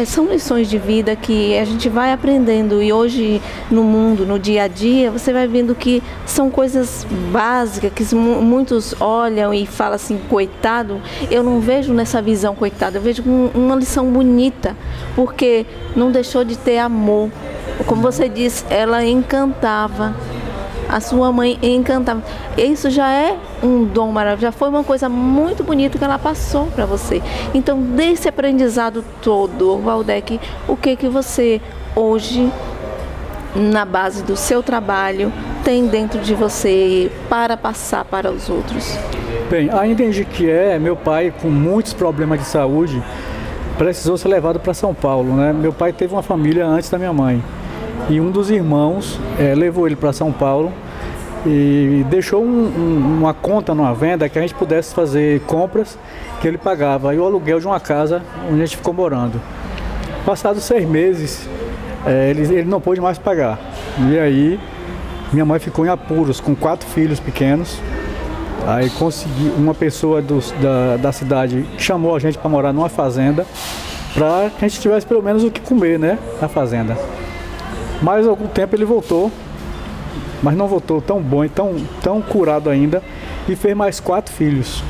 são lições de vida que a gente vai aprendendo, e hoje no mundo, no dia a dia, você vai vendo que são coisas básicas que muitos olham e falam assim, coitado. Eu não vejo nessa visão coitado, eu vejo uma lição bonita, porque não deixou de ter amor. Como você disse, ela encantava. A sua mãe encantava. Isso já é um dom maravilhoso, já foi uma coisa muito bonita que ela passou para você. Então, desse aprendizado todo, Valdec, o que você hoje, na base do seu trabalho, tem dentro de você para passar para os outros? Bem, ainda em Jequié, meu pai, com muitos problemas de saúde, precisou ser levado para São Paulo, né? Meu pai teve uma família antes da minha mãe. E um dos irmãos levou ele para São Paulo e deixou uma conta numa venda que a gente pudesse fazer compras que ele pagava, e o aluguel de uma casa onde a gente ficou morando. Passados 6 meses, ele não pôde mais pagar. E aí minha mãe ficou em apuros com 4 filhos pequenos. Aí consegui, uma pessoa da cidade chamou a gente para morar numa fazenda para que a gente tivesse pelo menos o que comer, né, na fazenda. Mas algum tempo ele voltou, mas não voltou tão bom e tão curado ainda, e fez mais 4 filhos.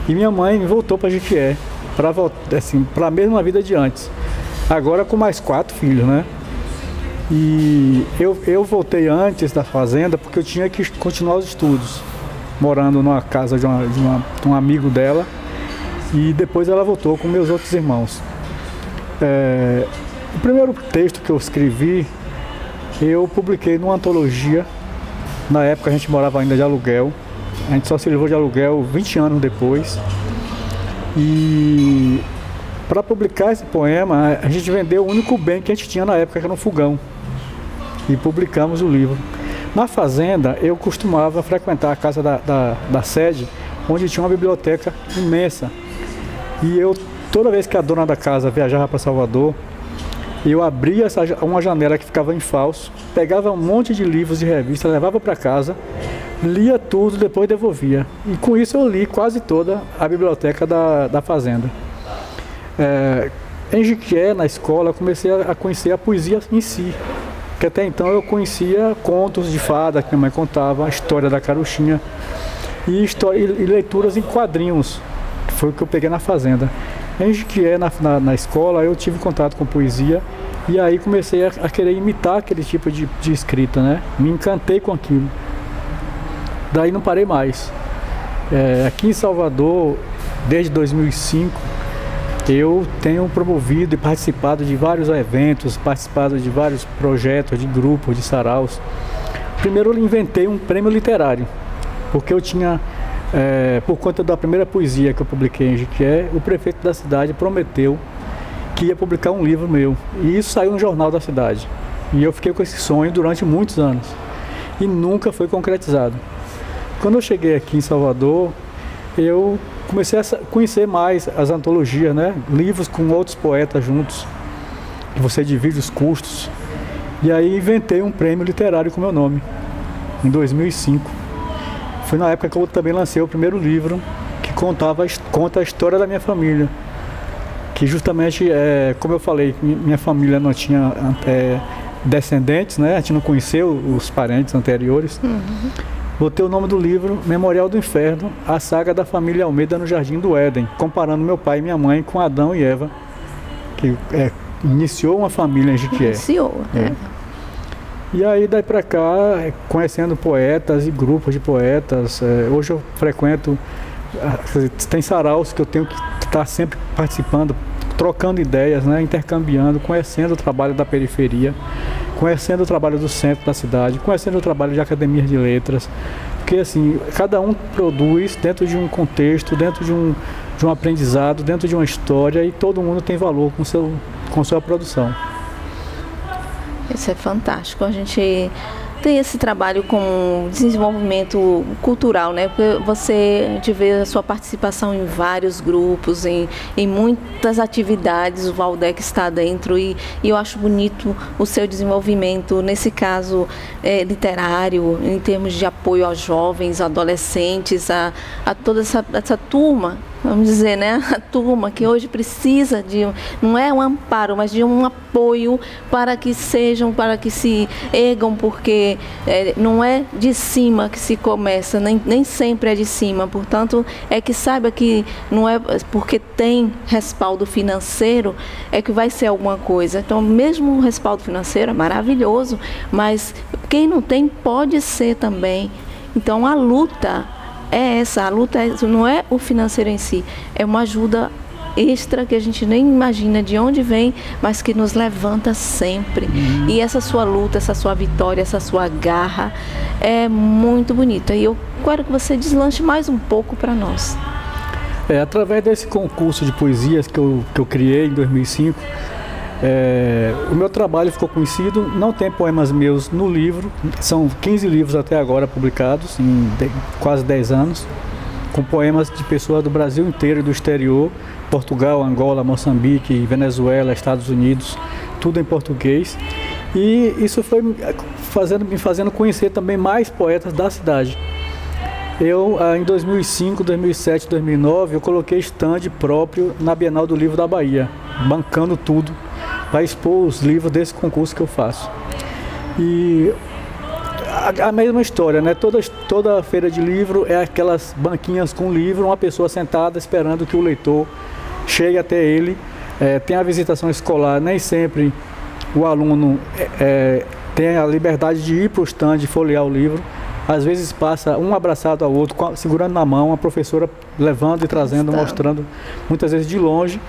E minha mãe voltou para Jequié, para a mesma vida de antes, agora com mais 4 filhos, né? E eu voltei antes da fazenda porque eu tinha que continuar os estudos, morando numa casa de um amigo dela, e depois ela voltou com meus outros irmãos. O primeiro texto que eu escrevi, eu publiquei numa antologia. Na época a gente morava ainda de aluguel, a gente só se livrou de aluguel 20 anos depois. E para publicar esse poema, a gente vendeu o único bem que a gente tinha na época, que era um fogão, e publicamos o livro. Na fazenda, eu costumava frequentar a casa da sede, onde tinha uma biblioteca imensa. E eu, toda vez que a dona da casa viajava para Salvador, eu abria uma janela que ficava em falso, pegava um monte de livros e revistas, levava para casa, lia tudo, depois devolvia. E com isso eu li quase toda a biblioteca da fazenda. Em Jequié, na escola, eu comecei a conhecer a poesia em si, que até então eu conhecia contos de fada que minha mãe contava, a história da carochinha e leituras em quadrinhos, que foi o que eu peguei na fazenda. Em Jequié, na escola, eu tive contato com poesia e aí comecei a querer imitar aquele tipo de escrita, né? Me encantei com aquilo. Daí não parei mais. Aqui em Salvador, desde 2005, eu tenho promovido e participado de vários eventos, participado de vários projetos, de grupos, de saraus. Primeiro eu inventei um prêmio literário, porque eu tinha, por conta da primeira poesia que eu publiquei em Jequié, o prefeito da cidade prometeu que ia publicar um livro meu. E isso saiu no jornal da cidade. E eu fiquei com esse sonho durante muitos anos. E nunca foi concretizado. Quando eu cheguei aqui em Salvador, eu comecei a conhecer mais as antologias, né? Livros com outros poetas juntos, que você divide os custos. E aí inventei um prêmio literário com meu nome, em 2005. Foi na época que eu também lancei o primeiro livro, que conta a história da minha família. Que justamente, como eu falei, minha família não tinha descendentes, né? A gente não conheceu os parentes anteriores. Botei o nome do livro, Memorial do Inferno, a saga da família Almeida no Jardim do Éden, comparando meu pai e minha mãe com Adão e Eva, que iniciou uma família em Jequié. Iniciou, E aí daí pra cá, conhecendo poetas e grupos de poetas, hoje eu frequento, tem saraus que eu tenho que estar sempre participando, trocando ideias, né, intercambiando, conhecendo o trabalho da periferia, conhecendo o trabalho do centro da cidade, conhecendo o trabalho de academias de letras, porque assim, cada um produz dentro de um contexto, dentro de um aprendizado, dentro de uma história, e todo mundo tem valor com sua produção. Isso é fantástico. A gente tem esse trabalho com desenvolvimento cultural, né? Porque a gente vê a sua participação em vários grupos, em muitas atividades, o Valdec está dentro, e eu acho bonito o seu desenvolvimento, nesse caso literário, em termos de apoio aos jovens, adolescentes, a toda essa turma, vamos dizer, né? A turma que hoje precisa de, não é um amparo, mas de um apoio para que se ergam, porque não é de cima que se começa, nem sempre é de cima. Portanto, que saiba que não é porque tem respaldo financeiro é que vai ser alguma coisa. Então, mesmo o respaldo financeiro é maravilhoso, mas quem não tem pode ser também. Então, a luta a luta não é o financeiro em si, é uma ajuda extra que a gente nem imagina de onde vem, mas que nos levanta sempre. E essa sua luta, essa sua vitória, essa sua garra é muito bonita. E eu quero que você deslanche mais um pouco para nós. Através desse concurso de poesias que eu criei em 2005, o meu trabalho ficou conhecido. Não tem poemas meus no livro, são 15 livros até agora publicados, em quase 10 anos, com poemas de pessoas do Brasil inteiro e do exterior, Portugal, Angola, Moçambique, Venezuela, Estados Unidos, tudo em português. E isso foi me fazendo conhecer também mais poetas da cidade. Eu, em 2005, 2007, 2009, eu coloquei stand próprio na Bienal do Livro da Bahia. bancando tudo para expor os livros desse concurso que eu faço. E a mesma história, né? Toda feira de livro é aquelas banquinhas com livro, uma pessoa sentada esperando que o leitor chegue até ele. Tem a visitação escolar, nem sempre o aluno tem a liberdade de ir para o stand e folhear o livro. Às vezes passa um abraçado ao outro, segurando na mão, a professora levando e trazendo, mostrando, muitas vezes de longe.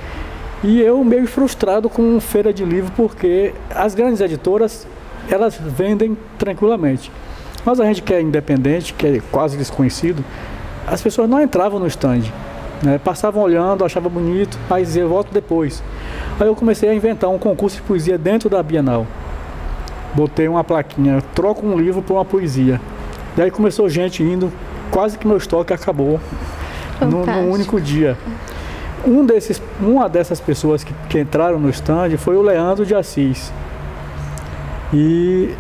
E eu meio frustrado com feira de livro, porque as grandes editoras, elas vendem tranquilamente. Mas a gente que é independente, que é quase desconhecido, as pessoas não entravam no stand, né? Passavam olhando, achavam bonito, aí diziam, volto depois. Aí eu comecei a inventar um concurso de poesia dentro da Bienal. Botei uma plaquinha, troco um livro por uma poesia. Daí começou gente indo, quase que meu estoque acabou num único dia. Uma dessas pessoas que entraram no stand foi o Leandro de Assis. E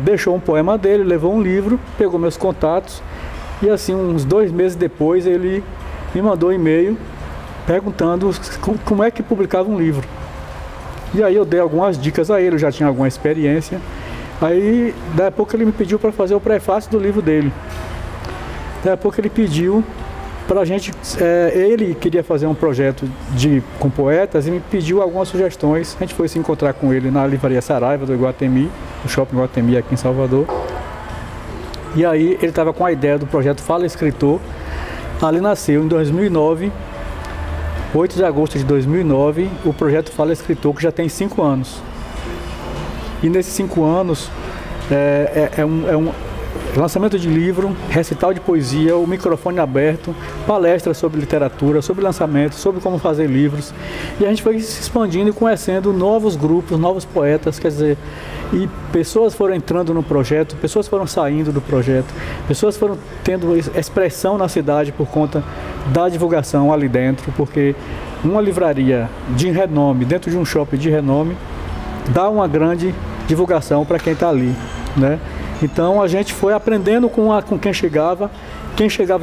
deixou um poema dele, levou um livro, pegou meus contatos e assim, uns 2 meses depois, ele me mandou um e-mail perguntando como é que publicava um livro. E aí eu dei algumas dicas a ele, eu já tinha alguma experiência. Aí, daí a pouco ele me pediu para fazer o prefácio do livro dele. Daí a pouco ele pediu para a gente, ele queria fazer um projeto com poetas e me pediu algumas sugestões. A gente foi se encontrar com ele na Livraria Saraiva do Iguatemi, no Shopping Iguatemi aqui em Salvador. E aí ele estava com a ideia do projeto Fala Escritor. Ali nasceu em 2009, 8 de agosto de 2009, o projeto Fala Escritor, que já tem 5 anos. E nesses 5 anos é um lançamento de livro, recital de poesia, o microfone aberto, palestras sobre literatura, sobre lançamento, sobre como fazer livros. E a gente foi se expandindo e conhecendo novos grupos, novos poetas, quer dizer, e pessoas foram entrando no projeto, pessoas foram saindo do projeto, pessoas foram tendo expressão na cidade por conta da divulgação ali dentro, porque uma livraria de renome, dentro de um shopping de renome, dá uma grande divulgação para quem está ali, né? Então a gente foi aprendendo com quem chegava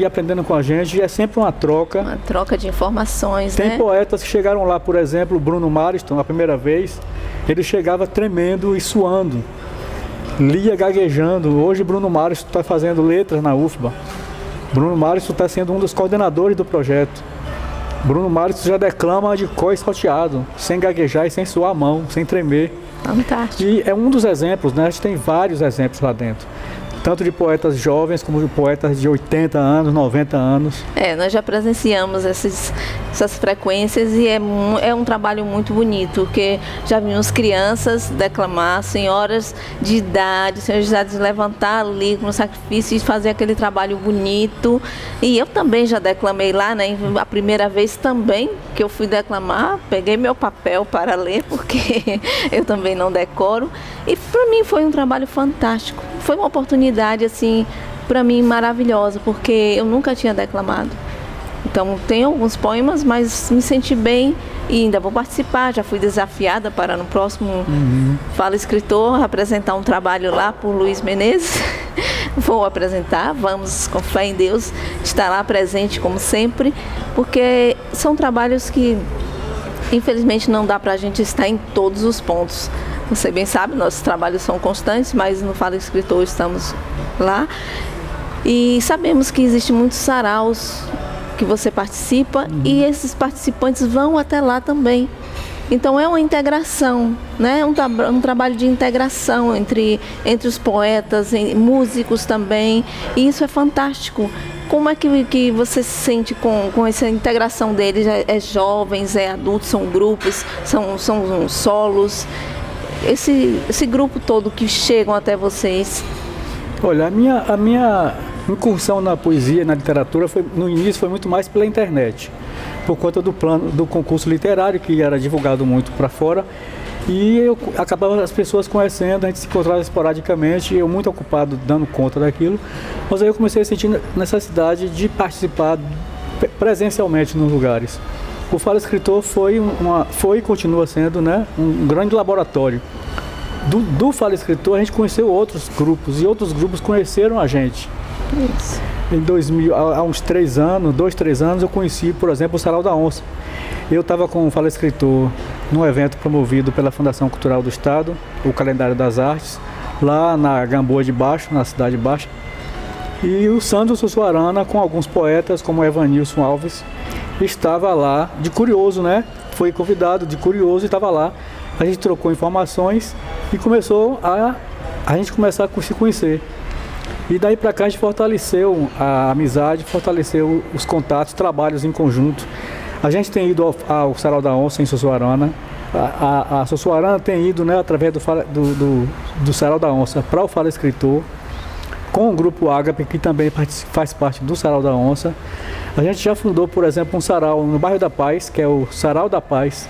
ia aprendendo com a gente, e é sempre uma troca. Uma troca de informações, Tem né? poetas que chegaram lá, por exemplo, o Bruno Marston, a primeira vez, ele chegava tremendo e suando, lia gaguejando. Hoje Bruno Marston está fazendo letras na UFBA. Bruno Marston está sendo um dos coordenadores do projeto. Bruno Marston já declama de cor salteado, sem gaguejar e sem suar a mão, sem tremer. Fantástico. E é um dos exemplos, né? A gente tem vários exemplos lá dentro. Tanto de poetas jovens como de poetas de 80 anos, 90 anos. Nós já presenciamos essas frequências e é um trabalho muito bonito, porque já vimos crianças declamar, senhoras de idade, senhoras de idade levantar ali com sacrifício e fazer aquele trabalho bonito. E eu também já declamei lá, né? A primeira vez também que eu fui declamar, peguei meu papel para ler, porque eu também não decoro. E para mim foi um trabalho fantástico. Foi uma oportunidade, assim, para mim maravilhosa, porque eu nunca tinha declamado. Então, tenho alguns poemas, mas me senti bem e ainda vou participar. Já fui desafiada para no próximo Fala Escritor apresentar um trabalho lá por Luiz Menezes. Vou apresentar, vamos, com fé em Deus, estar lá presente como sempre, porque são trabalhos que, infelizmente, não dá para a gente estar em todos os pontos. Você bem sabe, nossos trabalhos são constantes, mas no Fala Escritor estamos lá. E sabemos que existem muitos saraus que você participa e esses participantes vão até lá também. Então é uma integração, né? Um trabalho de integração entre os poetas, músicos também, e isso é fantástico. Como é que você se sente com essa integração deles? É jovens, é adultos, são grupos, são solos? Esse grupo todo que chegam até vocês? Olha, a minha incursão na poesia, na literatura, no início foi muito mais pela internet, por conta do concurso literário, que era divulgado muito para fora, e eu acabava as pessoas conhecendo, a gente se encontrava esporadicamente, eu muito ocupado dando conta daquilo, mas aí eu comecei a sentir necessidade de participar presencialmente nos lugares. O Fala Escritor foi e continua sendo, né, um grande laboratório. Do Fala Escritor a gente conheceu outros grupos, e outros grupos conheceram a gente. Isso. Em 2000, há uns 2, 3 anos, eu conheci, por exemplo, o Sarau da Onça. Eu estava com o Fala Escritor num evento promovido pela Fundação Cultural do Estado, o Calendário das Artes, lá na Gamboa de Baixo, na Cidade Baixa. E o Sandro Sussuarana, com alguns poetas, como Evanilson Alves, estava lá de curioso, né? Foi convidado de curioso e estava lá. A gente trocou informações e começou a gente começar a se conhecer. E daí para cá a gente fortaleceu a amizade, fortaleceu os contatos, trabalhos em conjunto. A gente tem ido ao Sarau da Onça em Sussuarana. A Sussuarana tem ido, né, através do Sarau da Onça para o Fala Escritor, com o Grupo Ágape, que também faz parte do Sarau da Onça. A gente já fundou, por exemplo, um sarau no bairro da Paz, que é o Sarau da Paz.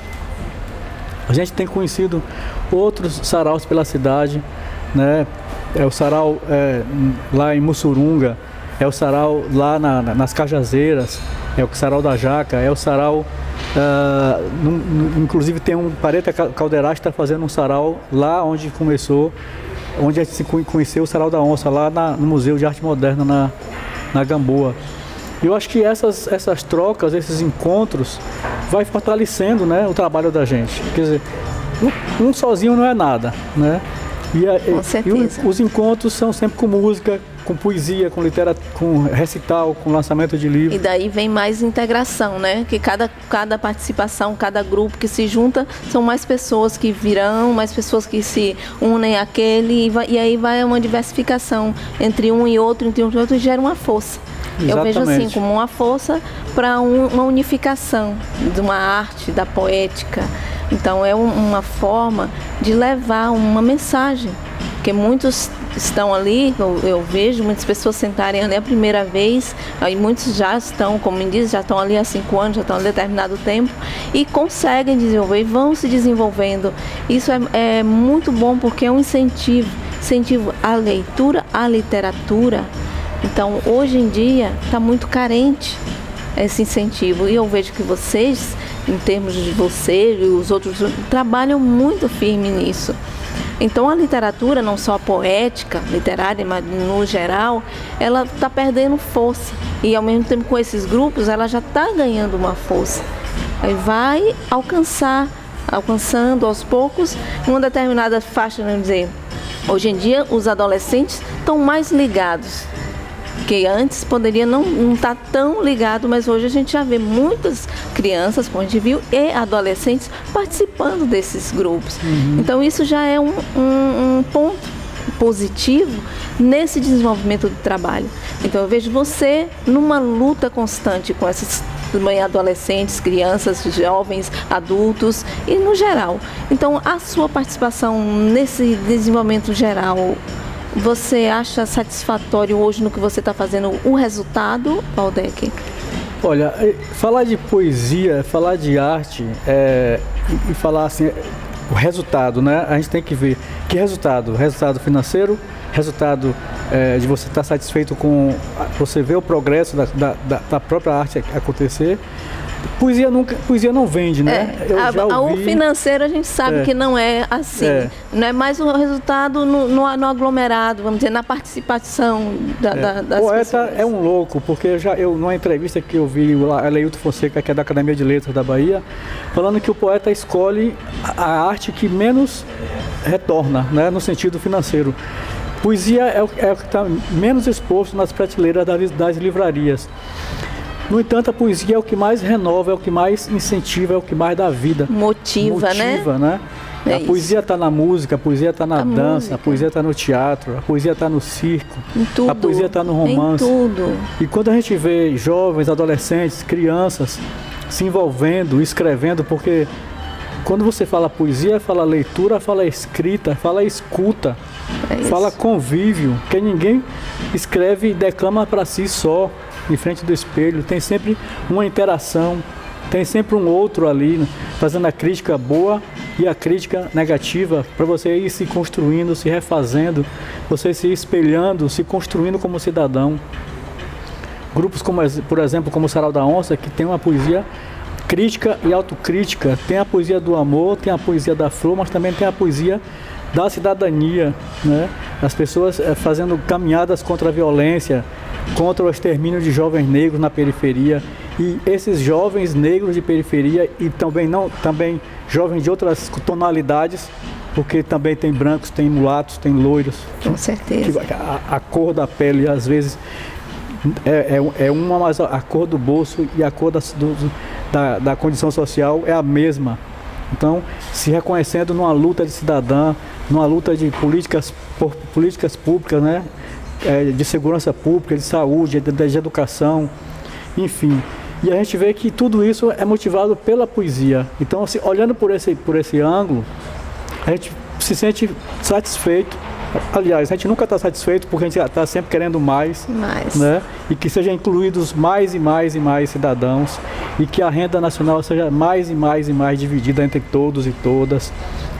A gente tem conhecido outros saraus pela cidade, né? É o sarau lá em Mussurunga, é o sarau lá nas Cajazeiras, é o sarau da Jaca, é o sarau... inclusive tem um Pareta Calderás que está fazendo um sarau lá onde começou, onde a gente se conheceu o Sarau da Onça, lá no Museu de Arte Moderna na Gamboa. Eu acho que essas trocas, esses encontros, vai fortalecendo, né, o trabalho da gente. Quer dizer, um sozinho não é nada, né? Com certeza. Os encontros são sempre com música, com poesia, com literatura, com recital, com lançamento de livro. E daí vem mais integração, né? Que cada participação, cada grupo que se junta, são mais pessoas que virão, mais pessoas que se unem àquele, e aí vai uma diversificação entre um e outro, e gera uma força. Exatamente. Eu vejo assim como uma força para uma unificação de uma arte, da poética. Então é uma forma de levar uma mensagem, porque muitos estão ali, eu vejo muitas pessoas sentarem ali a primeira vez, aí muitos já estão, como me diz, já estão ali há 5 anos, já estão há determinado tempo e conseguem desenvolver e vão se desenvolvendo. Isso é muito bom porque é um incentivo à leitura, à literatura. Então hoje em dia está muito carente esse incentivo e eu vejo que vocês, em termos de você e os outros, trabalham muito firme nisso. Então a literatura, não só a poética, literária, mas no geral, ela está perdendo força. E ao mesmo tempo com esses grupos, ela já está ganhando uma força. Aí vai alcançando aos poucos uma determinada faixa, vamos dizer. Hoje em dia os adolescentes estão mais ligados, que antes poderia não estar tão ligado, mas hoje a gente já vê muitas crianças, como a gente viu, e adolescentes participando desses grupos. Então isso já é um ponto positivo nesse desenvolvimento do trabalho. Então eu vejo você numa luta constante com esses também adolescentes, crianças, jovens, adultos e no geral. Então a sua participação nesse desenvolvimento geral, você acha satisfatório hoje no que você está fazendo o resultado, Valdec? Olha, falar de poesia, falar de arte e falar assim, o resultado, né? A gente tem que ver que resultado? Resultado financeiro, resultado de você estar satisfeito com você ver o progresso da própria arte acontecer. Poesia não vende, né? O financeiro a gente sabe que não é assim. Não é mais o resultado no aglomerado, vamos dizer, na participação das poeta pessoas. É um louco, porque numa entrevista que eu vi o Aleilton Fonseca, que é da Academia de Letras da Bahia, falando que o poeta escolhe a arte que menos retorna, né, no sentido financeiro. Poesia é o que está menos exposto nas prateleiras das livrarias. No entanto, a poesia é o que mais renova, é o que mais incentiva, é o que mais dá vida. Motiva, né? A poesia está na música, a poesia está na dança, a poesia está no teatro, a poesia está no circo, a poesia está no romance. Em tudo. E quando a gente vê jovens, adolescentes, crianças se envolvendo, escrevendo, porque quando você fala poesia, fala leitura, fala escrita, fala escuta, fala convívio, que ninguém escreve e declama para si só, em frente do espelho, tem sempre uma interação, tem sempre um outro ali, né, fazendo a crítica boa e a crítica negativa, para você ir se construindo, se refazendo, você se espelhando, se construindo como cidadão. Grupos como, por exemplo, como o Sarau da Onça, que tem uma poesia crítica e autocrítica, tem a poesia do amor, tem a poesia da flor, mas também tem a poesia da cidadania, né? As pessoas fazendo caminhadas contra a violência, contra o extermínio de jovens negros na periferia. E esses jovens negros de periferia e também jovens de outras tonalidades, porque também tem brancos, tem mulatos, tem loiros. Com certeza. A cor da pele, às vezes, é uma, mas a cor do bolso e a cor da condição social é a mesma. Então, se reconhecendo numa luta de cidadã, numa luta de políticas públicas, né? De segurança pública, de saúde, de educação, enfim. E a gente vê que tudo isso é motivado pela poesia. Então, assim, olhando por esse ângulo, a gente se sente satisfeito. Aliás, a gente nunca está satisfeito porque a gente está sempre querendo mais, né? E que sejam incluídos mais e mais e mais cidadãos e que a renda nacional seja mais e mais e mais dividida entre todos e todas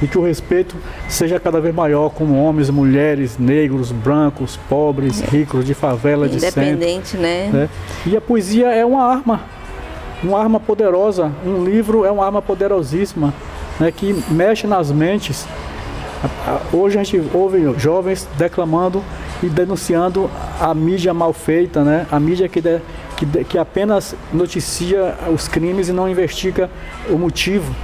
e que o respeito seja cada vez maior com homens, mulheres, negros, brancos, pobres, ricos, de favela, de centro. Independente, né? E a poesia é uma arma poderosa. Um livro é uma arma poderosíssima, né? Que mexe nas mentes. Hoje a gente ouve jovens declamando e denunciando a mídia mal feita, né? A mídia que apenas noticia os crimes e não investiga o motivo,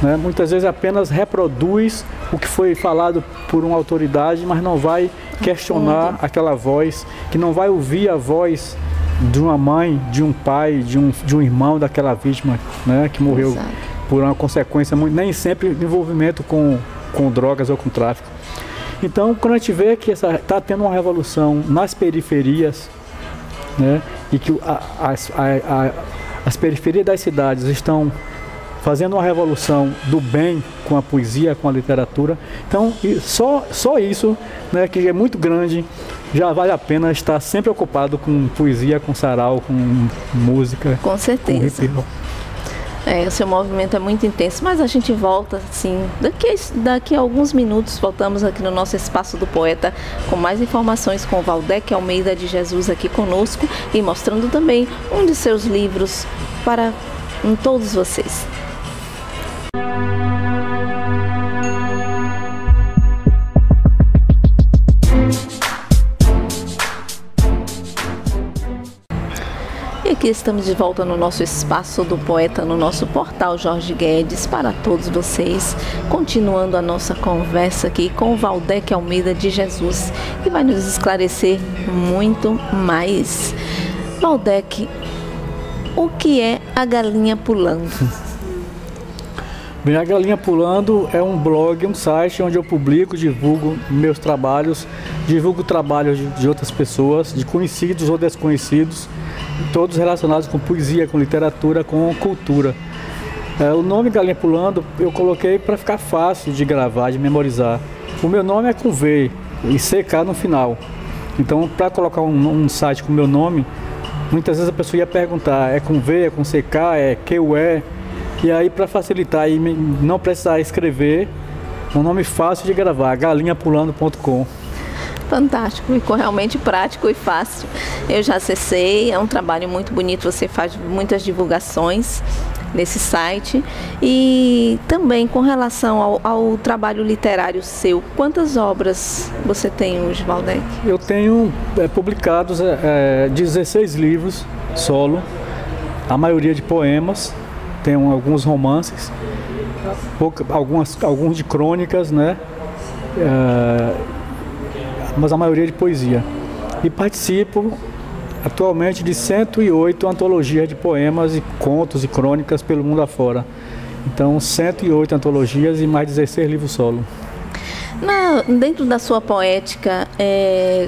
né? Muitas vezes apenas reproduz o que foi falado por uma autoridade, mas não vai questionar aquela voz, que não vai ouvir a voz de uma mãe, de um pai, de um irmão daquela vítima, né? Que morreu por uma consequência, nem sempre de envolvimento com drogas ou com tráfico. Então, quando a gente vê que está tendo uma revolução nas periferias, né, e que as periferias das cidades estão fazendo uma revolução do bem com a poesia, com a literatura, então só isso, né, que é muito grande, já vale a pena estar sempre ocupado com poesia, com sarau, com música. Com certeza. Com o seu movimento é muito intenso, mas a gente volta, sim, daqui a alguns minutos, voltamos aqui no nosso Espaço do Poeta, com mais informações com o Valdec Almeida de Jesus aqui conosco e mostrando também um de seus livros para todos vocês. E aqui estamos de volta no nosso Espaço do Poeta, no nosso portal Jorge Guedes, para todos vocês, continuando a nossa conversa aqui com o Valdec Almeida de Jesus, que vai nos esclarecer muito mais. Valdec, o que é a Galinha Pulando? Bem, a Galinha Pulando é um blog, um site onde eu publico, divulgo meus trabalhos, divulgo trabalhos de outras pessoas, de conhecidos ou desconhecidos, todos relacionados com poesia, com literatura, com cultura. O nome Galinha Pulando eu coloquei para ficar fácil de gravar, de memorizar. O meu nome é com V e CK no final. Então, para colocar um site com o meu nome, muitas vezes a pessoa ia perguntar, é com V, é com CK, é QE? E aí, para facilitar e não precisar escrever, um nome fácil de gravar, galinhapulando.com. Fantástico, ficou realmente prático e fácil. Eu já acessei, é um trabalho muito bonito, você faz muitas divulgações nesse site. E também com relação ao trabalho literário seu, quantas obras você tem hoje, Valdec? Eu tenho publicados 16 livros solo, a maioria de poemas, tenho alguns romances, alguns de crônicas, né? Mas a maioria de poesia. E participo atualmente de 108 antologias de poemas e contos e crônicas pelo mundo afora. Então, 108 antologias e mais 16 livros solo. Dentro da sua poética,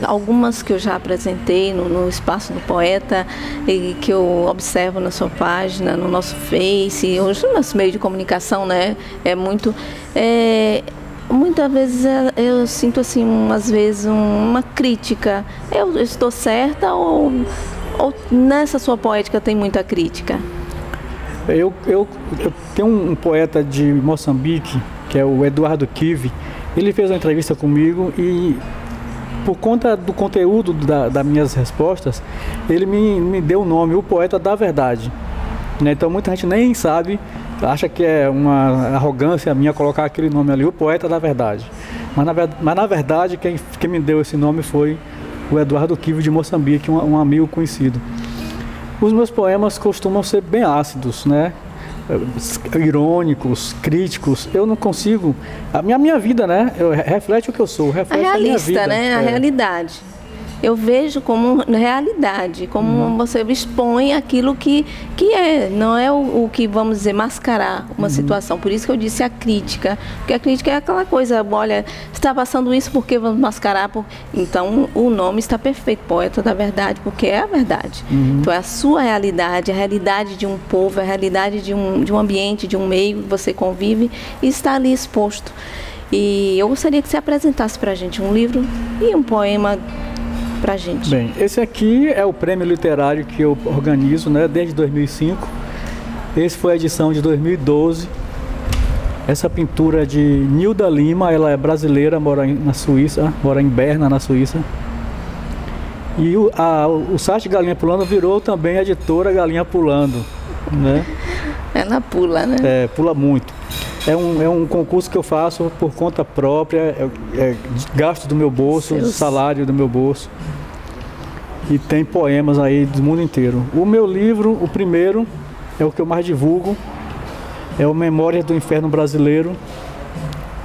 algumas que eu já apresentei no Espaço do Poeta e que eu observo na sua página, no nosso Face, hoje no nosso meio de comunicação, né? Muitas vezes eu sinto assim, às vezes, uma crítica. Eu estou certa ou nessa sua poética tem muita crítica? Eu tenho um poeta de Moçambique, que é o Eduardo Kive. Ele fez uma entrevista comigo e, por conta do conteúdo das minhas respostas, ele me deu o nome, o Poeta da Verdade. Então muita gente nem sabe, acha que é uma arrogância minha colocar aquele nome ali, o Poeta da Verdade. Mas na verdade quem me deu esse nome foi o Eduardo Kive de Moçambique, um amigo conhecido. Os meus poemas costumam ser bem ácidos, né? Irônicos, críticos. Eu não consigo... A minha vida, né? Reflete o que eu sou, reflete a minha vida. Né? A realidade. Eu vejo como realidade, como você expõe aquilo que é, não é o que, vamos dizer, mascarar uma situação. Por isso que eu disse a crítica, porque a crítica é aquela coisa, olha, está passando isso, por que vamos mascarar? Então, o nome está perfeito, Poeta da Verdade, porque é a verdade. Então, é a sua realidade, a realidade de um povo, a realidade de um ambiente, de um meio que você convive e está ali exposto. E eu gostaria que você apresentasse para a gente um livro e um poema pra gente. Bem, esse aqui é o prêmio literário que eu organizo, né, desde 2005. Esse foi a edição de 2012. Essa pintura é de Nilda Lima, ela é brasileira, mora na Suíça, mora em Berna, na Suíça. E o site Galinha Pulando virou também a editora Galinha Pulando, né? Ela pula, né? Pula muito. É um concurso que eu faço por conta própria, gasto do meu bolso, salário do meu bolso. E tem poemas aí do mundo inteiro. O meu livro, o primeiro, é o que eu mais divulgo, é o Memórias do Inferno Brasileiro.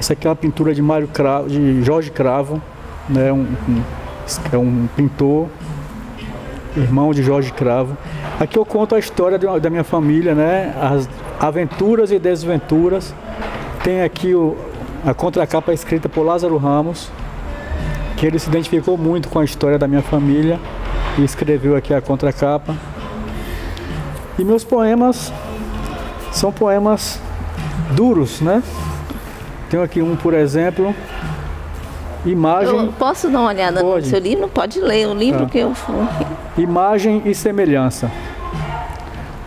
Essa aqui é uma pintura de Jorge Cravo, né? É um pintor, irmão de Jorge Cravo. Aqui eu conto a história da minha família, né? As aventuras e desventuras. Tem aqui a contracapa escrita por Lázaro Ramos, que ele se identificou muito com a história da minha família e escreveu aqui a contracapa. E meus poemas são poemas duros, né? Tenho aqui um, por exemplo, Imagem... Eu posso dar uma olhada no seu livro? Pode ler o livro que eu for. Imagem e Semelhança.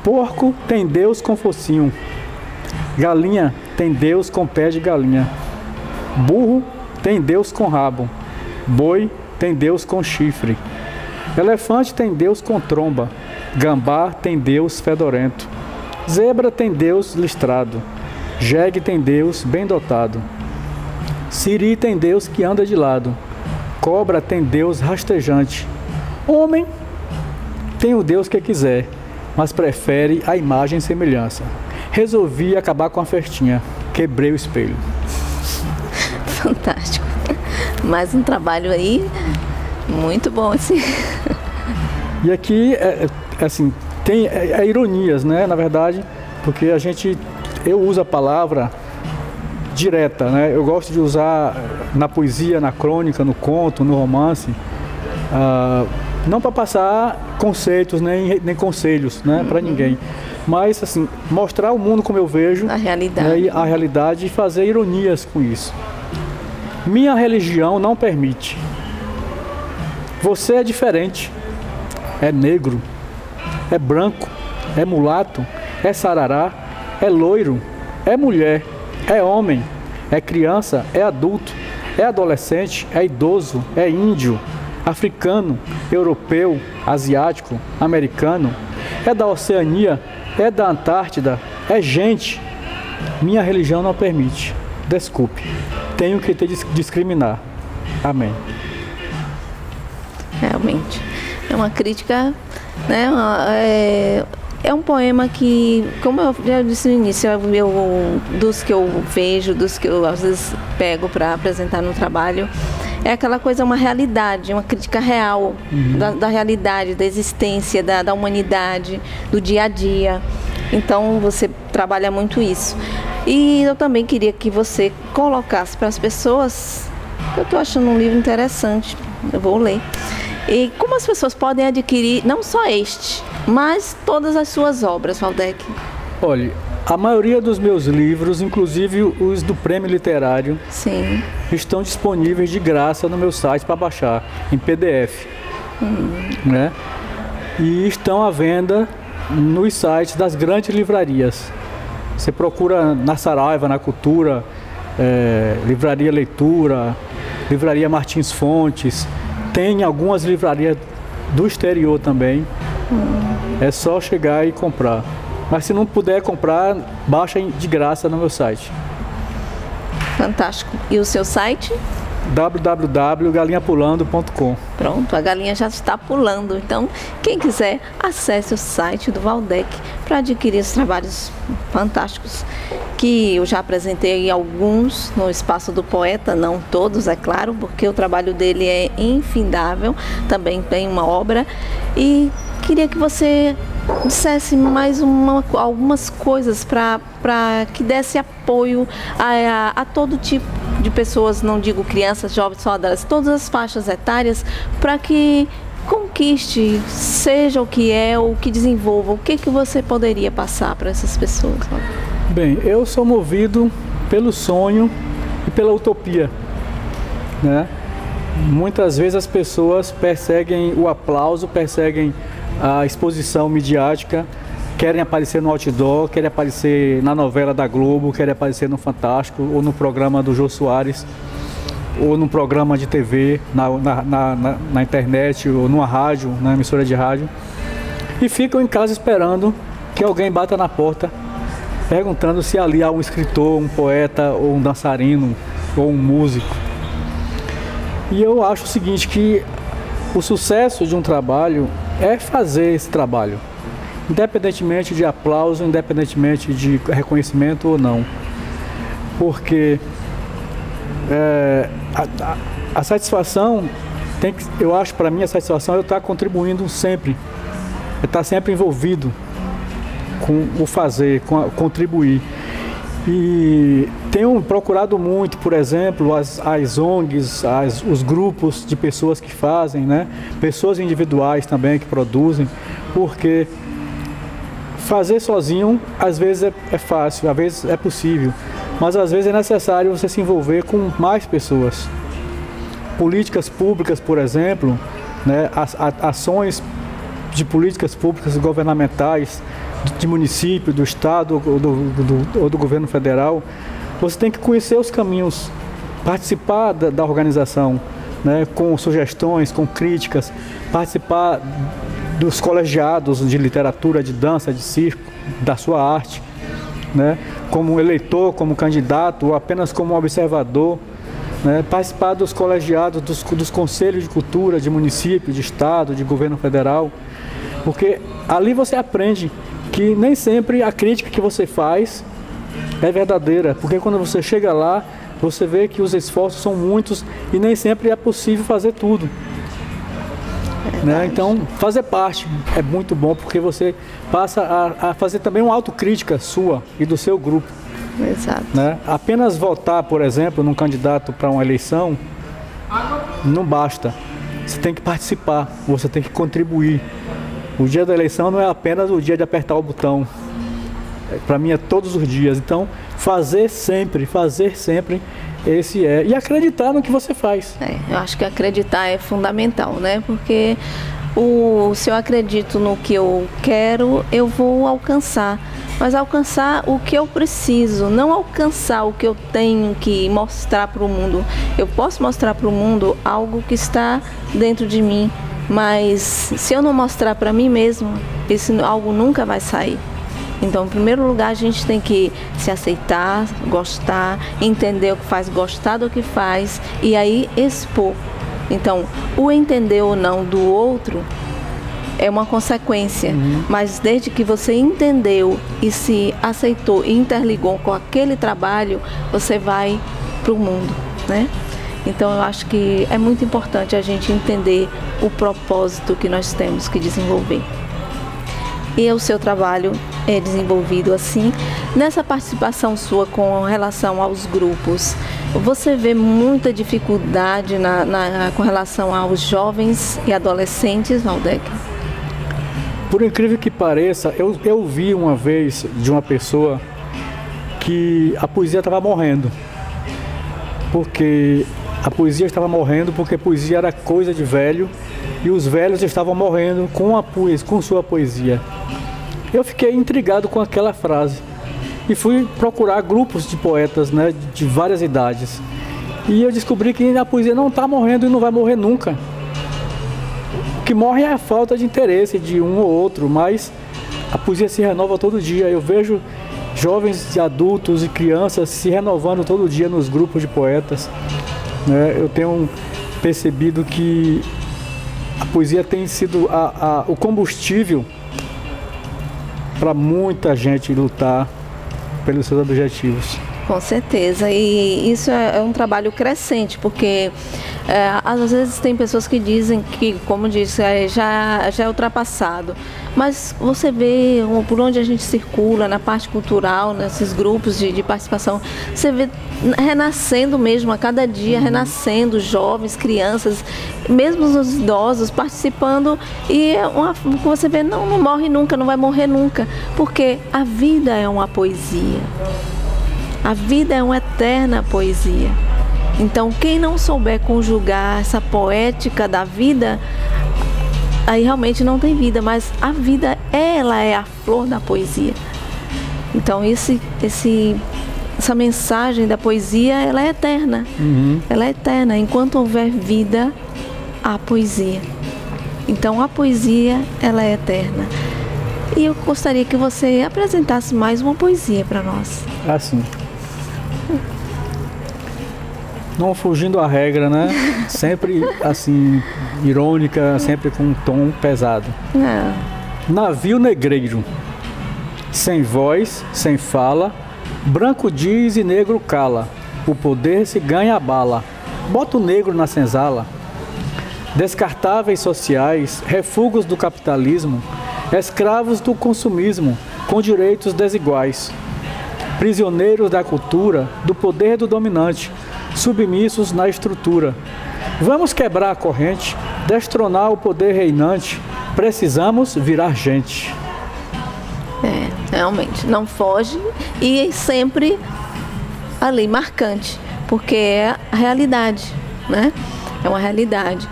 Porco tem Deus com focinho. Galinha tem Deus com pé de galinha. Burro tem Deus com rabo. Boi tem Deus com chifre. Elefante tem Deus com tromba. Gambá tem Deus fedorento. Zebra tem Deus listrado. Jegue tem Deus bem dotado. Siri tem Deus que anda de lado. Cobra tem Deus rastejante. Homem tem o Deus que quiser, mas prefere a imagem e semelhança. Resolvi acabar com a festinha. Quebrei o espelho. Fantástico. Mais um trabalho aí muito bom, assim. E aqui, assim, tem ironias, né? Na verdade, porque eu uso a palavra direta, né? Eu gosto de usar na poesia, na crônica, no conto, no romance, não para passar conceitos nem conselhos, né, para ninguém, mas assim, mostrar o mundo como eu vejo, a realidade, né, a realidade, e fazer ironias com isso. Minha religião não permite. Você é diferente. É negro, é branco, é mulato, é sarará, é loiro, é mulher, é homem, é criança, é adulto, é adolescente, é idoso, é índio, africano, europeu, asiático, americano, é da Oceania, é da Antártida, é gente. Minha religião não permite. Desculpe, tenho que te discriminar. Amém. Realmente. É uma crítica, né? É um poema que, como eu já disse no início, dos que eu vejo, dos que eu às vezes pego para apresentar no trabalho, é aquela coisa, uma realidade, uma crítica real da realidade, da existência, da humanidade, do dia a dia. Então você trabalha muito isso. E eu também queria que você colocasse para as pessoas, eu estou achando um livro interessante, eu vou ler. E como as pessoas podem adquirir, não só este, mas todas as suas obras, Valdec? Olha, a maioria dos meus livros, inclusive os do Prêmio Literário, sim, estão disponíveis de graça no meu site para baixar, em PDF. Né? E estão à venda nos sites das grandes livrarias. Você procura na Saraiva, na Cultura, Livraria Leitura, Livraria Martins Fontes. Tem algumas livrarias do exterior também. É só chegar e comprar. Mas se não puder comprar, baixa de graça no meu site. Fantástico. E o seu site? www.galinhapulando.com. Pronto, a galinha já está pulando. Então, quem quiser, acesse o site do Valdec para adquirir os trabalhos fantásticos que eu já apresentei alguns no Espaço do Poeta, não todos, é claro, porque o trabalho dele é infindável, também tem uma obra. E queria que você dissesse mais algumas coisas para que desse apoio a todo tipo de pessoas, não digo crianças, jovens, só adultos, todas as faixas etárias, para que conquiste, seja o que é, ou que desenvolva. O que você poderia passar para essas pessoas? Bem, eu sou movido pelo sonho e pela utopia, né? Muitas vezes as pessoas perseguem o aplauso, perseguem a exposição midiática, querem aparecer no outdoor, querem aparecer na novela da Globo, querem aparecer no Fantástico, ou no programa do Jô Soares, ou no programa de TV, na internet, ou numa rádio, na emissora de rádio, e ficam em casa esperando que alguém bata na porta, perguntando se ali há um escritor, um poeta, ou um dançarino, ou um músico. E eu acho o seguinte, que o sucesso de um trabalho é fazer esse trabalho, independentemente de aplauso, independentemente de reconhecimento ou não. Porque a satisfação, eu acho, para mim, a satisfação é eu estar contribuindo sempre, é estar sempre envolvido com o fazer, com contribuir. E tenho procurado muito, por exemplo, as ONGs, os grupos de pessoas que fazem, né? Pessoas individuais também que produzem, porque fazer sozinho às vezes é fácil, às vezes é possível, mas às vezes é necessário você se envolver com mais pessoas. Políticas públicas, por exemplo, né? Ações de políticas públicas governamentais, de município, do estado ou do governo federal, você tem que conhecer os caminhos, participar da organização, né, com sugestões, com críticas, participar dos colegiados de literatura, de dança, de circo, da sua arte, né, como eleitor, como candidato ou apenas como observador, né, participar dos colegiados, dos conselhos de cultura, de município, de estado, de governo federal, porque ali você aprende que nem sempre a crítica que você faz é verdadeira, porque quando você chega lá, você vê que os esforços são muitos e nem sempre é possível fazer tudo. Né? Então, fazer parte é muito bom, porque você passa a fazer também uma autocrítica sua e do seu grupo. Exato. Né? Apenas votar, por exemplo, num candidato para uma eleição, não basta. Você tem que participar, você tem que contribuir. O dia da eleição não é apenas o dia de apertar o botão. Para mim é todos os dias. Então, fazer sempre, esse é. E acreditar no que você faz. Eu acho que acreditar é fundamental, né? Porque se eu acredito no que eu quero, eu vou alcançar. Mas alcançar o que eu preciso, não alcançar o que eu tenho que mostrar para o mundo. Eu posso mostrar para o mundo algo que está dentro de mim. Mas se eu não mostrar para mim mesmo, esse algo nunca vai sair. Então, em primeiro lugar, a gente tem que se aceitar, gostar, entender o que faz, gostar do que faz e aí expor. Então, o entender ou não do outro é uma consequência, mas desde que você entendeu e se aceitou e interligou com aquele trabalho, você vai para o mundo, né? Então, eu acho que é muito importante a gente entender o propósito que nós temos que desenvolver. E o seu trabalho é desenvolvido assim. Nessa participação sua com relação aos grupos, você vê muita dificuldade com relação aos jovens e adolescentes, Valdec? Por incrível que pareça, eu vi uma vez de uma pessoa que a poesia estava morrendo. Porque a poesia estava morrendo porque poesia era coisa de velho e os velhos estavam morrendo com sua poesia. Eu fiquei intrigado com aquela frase e fui procurar grupos de poetas, né, de várias idades. E eu descobri que a poesia não está morrendo e não vai morrer nunca. O que morre é a falta de interesse de um ou outro, mas a poesia se renova todo dia. Eu vejo jovens, adultos e crianças se renovando todo dia nos grupos de poetas. né, eu tenho percebido que a poesia tem sido o combustível para muita gente lutar pelos seus objetivos. Com certeza, e isso é um trabalho crescente, porque às vezes tem pessoas que dizem que, como disse, já é ultrapassado, mas você vê por onde a gente circula, na parte cultural, nesses grupos de participação, você vê renascendo mesmo, a cada dia renascendo, jovens, crianças, mesmo os idosos participando, e você vê, não morre nunca, não vai morrer nunca, porque a vida é uma poesia. A vida é uma eterna poesia. Então, quem não souber conjugar essa poética da vida, aí realmente não tem vida, mas a vida, ela é a flor da poesia. Então, essa mensagem da poesia, ela é eterna. Ela é eterna. Enquanto houver vida, há poesia. Então, a poesia, ela é eterna. E eu gostaria que você apresentasse mais uma poesia para nós. Assim. Não fugindo à regra, né? Sempre assim, irônica, sempre com um tom pesado. Navio negreiro, sem voz, sem fala, branco diz e negro cala, o poder se ganha a bala, bota o negro na senzala. Descartáveis sociais, refúgios do capitalismo, escravos do consumismo, com direitos desiguais. Prisioneiros da cultura, do poder do dominante, submissos na estrutura. Vamos quebrar a corrente, destronar o poder reinante, precisamos virar gente. Realmente, não foge e sempre ali marcante, porque é a realidade, né? É uma realidade.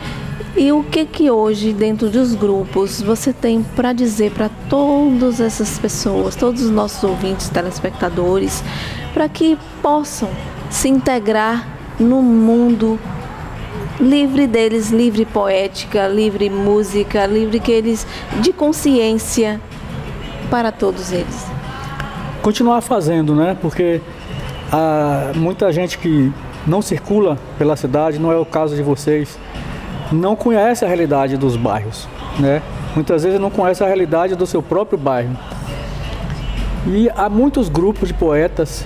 E o que hoje, dentro dos grupos, você tem para dizer para todas essas pessoas, todos os nossos ouvintes, telespectadores, para que possam se integrar no mundo livre deles, livre poética, livre música, livre de consciência para todos eles? Continuar fazendo, né? Porque há muita gente que não circula pela cidade, não é o caso de vocês, não conhece a realidade dos bairros, né? Muitas vezes não conhece a realidade do seu próprio bairro. E há muitos grupos de poetas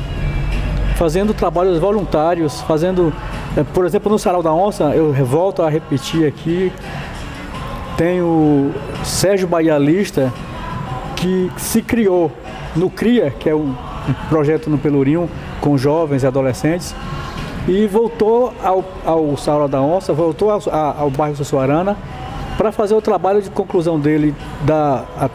fazendo trabalhos voluntários, por exemplo, no Sarau da Onça, eu volto a repetir aqui, tem o Sérgio Baialista, que se criou no CRIA, que é um projeto no Pelourinho, com jovens e adolescentes, e voltou ao Sarau da Onça, voltou ao bairro Sussuarana, para fazer o trabalho de conclusão dele,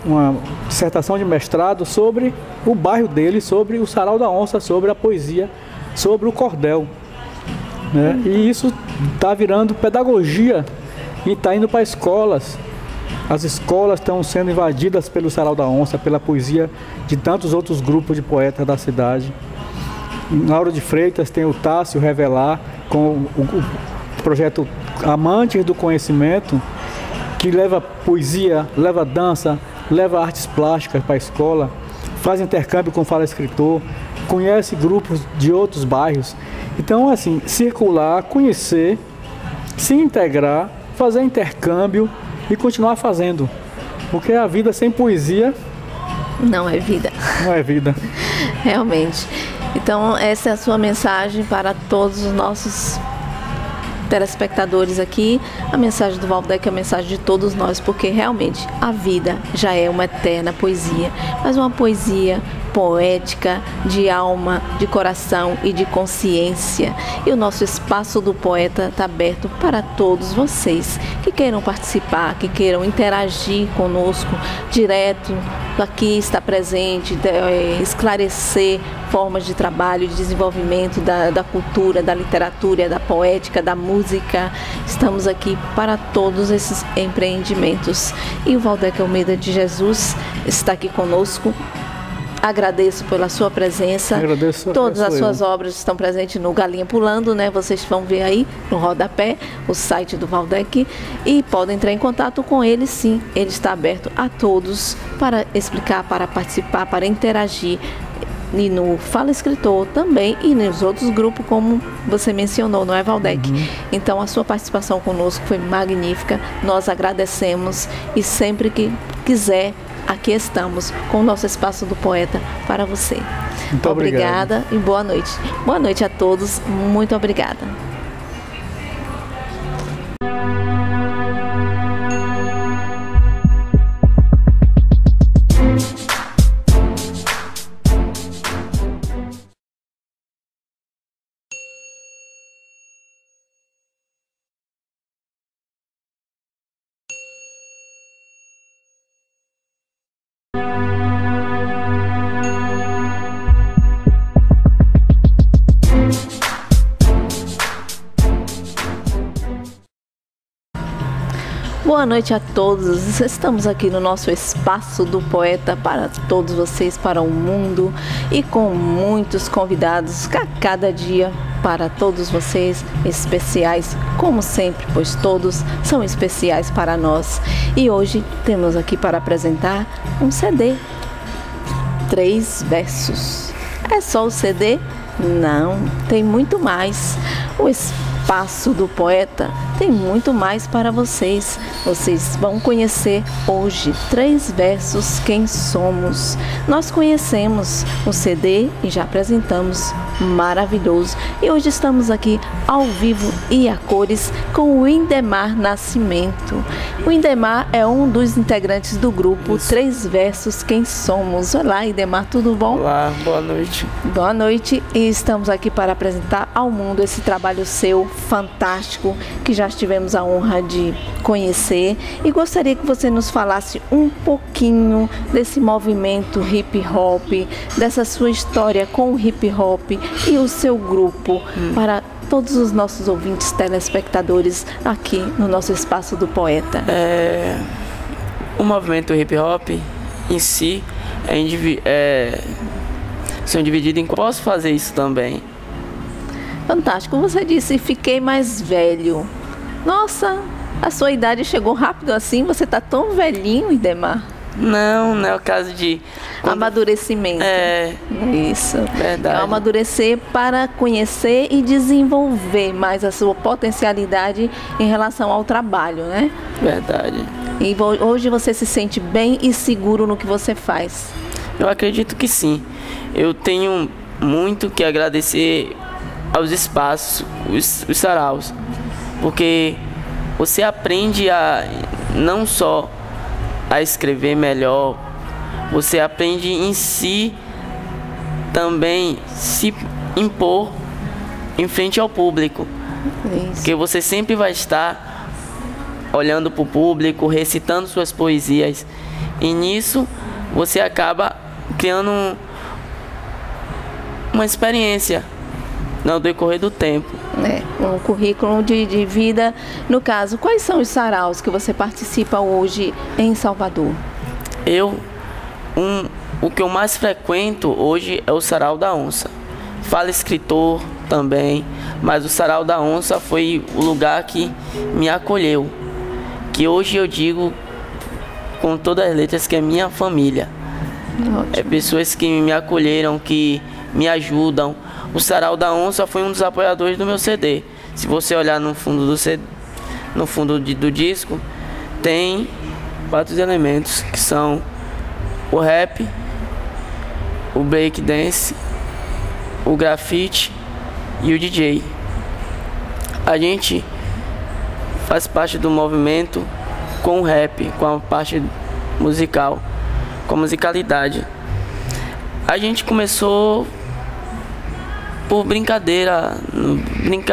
uma dissertação de mestrado sobre o bairro dele, sobre o Sarau da Onça, sobre a poesia, sobre o cordel, né? E isso está virando pedagogia e está indo para escolas. As escolas estão sendo invadidas pelo Sarau da Onça, pela poesia de tantos outros grupos de poetas da cidade. Em Lauro de Freitas tem o Tássio Revelar, com o projeto Amantes do Conhecimento, que leva poesia, leva dança, leva artes plásticas para a escola, faz intercâmbio com Fala Escritor, conhece grupos de outros bairros. Então, assim, circular, conhecer, se integrar, fazer intercâmbio e continuar fazendo. Porque a vida sem poesia não é vida. Não é vida. Realmente. Então, essa é a sua mensagem para todos os nossos telespectadores aqui. A mensagem do Valdec é a mensagem de todos nós, porque realmente a vida já é uma eterna poesia, mas uma poesia poética, de alma, de coração e de consciência. E o nosso espaço do poeta está aberto para todos vocês que queiram participar, que queiram interagir conosco direto, aqui está presente, esclarecer formas de trabalho, de desenvolvimento da cultura, da literatura, da poética, da música. Estamos aqui para todos esses empreendimentos. E o Valdec Almeida de Jesus está aqui conosco. Agradeço pela sua presença. Agradeço. Todas as suas obras estão presentes no Galinha Pulando, né? Vocês vão ver aí no rodapé o site do Valdec e podem entrar em contato com ele, sim. Ele está aberto a todos para explicar, para participar, para interagir e no Fala Escritor também, e nos outros grupos, como você mencionou, não é, Valdec? Então, a sua participação conosco foi magnífica, nós agradecemos, e sempre que quiser, aqui estamos com o nosso Espaço do Poeta para você. Muito obrigada e boa noite. Boa noite a todos, muito obrigada. Boa noite a todos, estamos aqui no nosso Espaço do Poeta para todos vocês, para o mundo, e com muitos convidados a cada dia para todos vocês, especiais como sempre, pois todos são especiais para nós. E hoje temos aqui para apresentar um CD, 3 versos. É só o CD? Não, tem muito mais. O Espaço do Poeta tem muito mais para vocês. Vocês vão conhecer hoje 3 versos Quem Somos. Nós conhecemos o CD e já apresentamos, maravilhoso. E hoje estamos aqui ao vivo e a cores com o Indemar Nascimento. O Indemar é um dos integrantes do grupo 3 versos Quem Somos. Olá, Indemar, tudo bom? Olá, boa noite. Boa noite, e estamos aqui para apresentar ao mundo esse trabalho seu fantástico, que já tivemos a honra de conhecer, e gostaria que você nos falasse um pouquinho desse movimento hip hop, dessa sua história com o hip hop e o seu grupo, para todos os nossos ouvintes telespectadores aqui no nosso Espaço do Poeta. O movimento hip hop em si são divididos em... Posso fazer isso também? Fantástico. Você disse, fiquei mais velho. Nossa, a sua idade chegou rápido assim? Você está tão velhinho, Indemar? Não é o caso de... Amadurecimento. Isso. Verdade. É amadurecer para conhecer e desenvolver mais a sua potencialidade em relação ao trabalho, né? Verdade. E hoje você se sente bem e seguro no que você faz? Eu acredito que sim. Eu tenho muito que agradecer aos espaços, os saraus, porque você aprende a não só a escrever melhor, você aprende em si também se impor em frente ao público. Isso. Porque você sempre vai estar olhando para o público, recitando suas poesias, e nisso você acaba criando uma experiência no decorrer do tempo. Um currículo de vida. No caso, quais são os saraus que você participa hoje em Salvador? O que eu mais frequento hoje é o Sarau da Onça. Fala Escritor também, mas o Sarau da Onça foi o lugar que me acolheu, que hoje eu digo com todas as letras que é minha família. Ótimo. É pessoas que me acolheram, que me ajudam. O Sarau da Onça foi um dos apoiadores do meu CD. Se você olhar no fundo do CD, no fundo do disco, tem 4 elementos, que são o rap, o break dance, o grafite e o DJ. A gente faz parte do movimento com o rap, com a parte musical, com a musicalidade. A gente começou por brincadeira,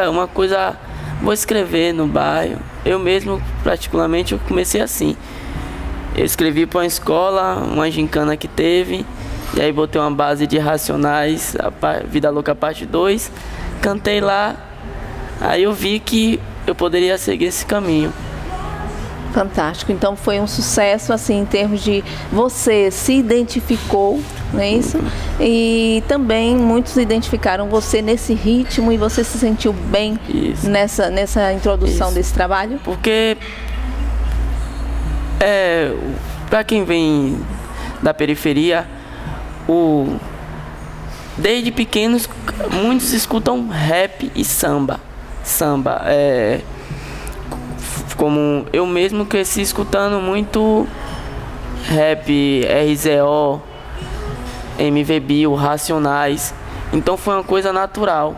uma coisa, vou escrever no bairro. Eu mesmo, particularmente, eu comecei assim. Eu escrevi para uma escola, uma gincana que teve, e aí botei uma base de Racionais, Vida Louca Parte 2, cantei lá, aí eu vi que eu poderia seguir esse caminho. Fantástico. Então foi um sucesso assim em termos de você se identificou, não é isso? E também muitos identificaram você nesse ritmo e você se sentiu bem nessa introdução desse trabalho? Porque para quem vem da periferia, desde pequenos, muitos escutam rap e samba. Como eu mesmo cresci escutando muito rap, RZO, MVB, Racionais. Então foi uma coisa natural.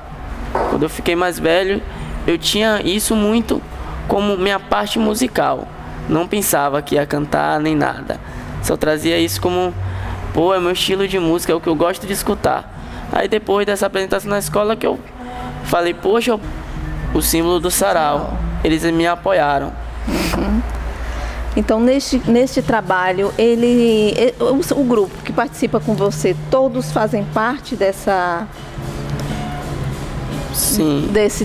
Quando eu fiquei mais velho, eu tinha isso muito como minha parte musical. Não pensava que ia cantar nem nada. Só trazia isso como, pô, é meu estilo de música, é o que eu gosto de escutar. Aí depois dessa apresentação na escola que eu falei, poxa, o símbolo do sarau, eles me apoiaram. Uhum. Então, neste trabalho, o grupo que participa com você, todos fazem parte desse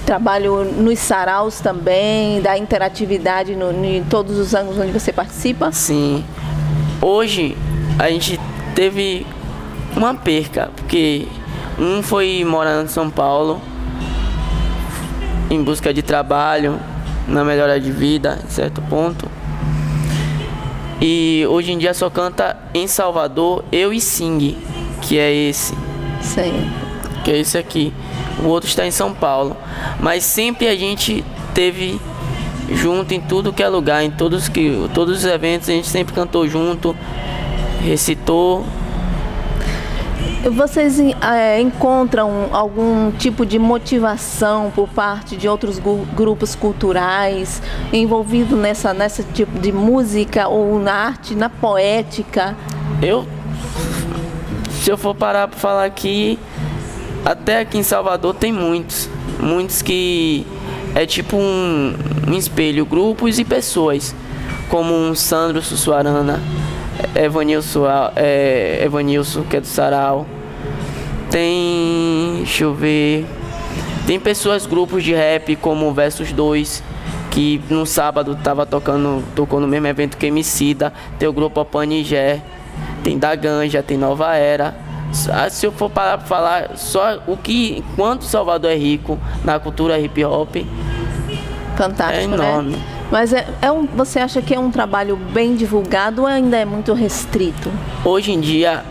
trabalho nos saraus também, da interatividade em todos os ângulos onde você participa? Sim. Hoje, a gente teve uma perca, porque um foi morar em São Paulo, em busca de trabalho, na melhora de vida, em certo ponto. E hoje em dia só canta em Salvador, eu e Sing, que é esse. Sim. Que é esse aqui. O outro está em São Paulo. Mas sempre a gente teve junto em tudo que é lugar, em todos os eventos, a gente sempre cantou junto, recitou. Vocês encontram algum tipo de motivação por parte de outros grupos culturais envolvidos nesse tipo de música ou na arte, na poética? Se eu for parar para falar aqui, até aqui em Salvador tem muitos que é tipo um espelho, grupos e pessoas, como um Sandro Sussuarana, Evanilson, que é do sarau. Tem, deixa eu ver, tem pessoas, grupos de rap como o Versus 2, que no sábado tocou no mesmo evento que Emicida. Tem o grupo Apanigé, tem Da Ganja, tem Nova Era. Se eu for parar para falar só quanto Salvador é rico na cultura hip hop, fantástico, é enorme, né? Mas você acha que é um trabalho bem divulgado ou ainda é muito restrito? Hoje em dia,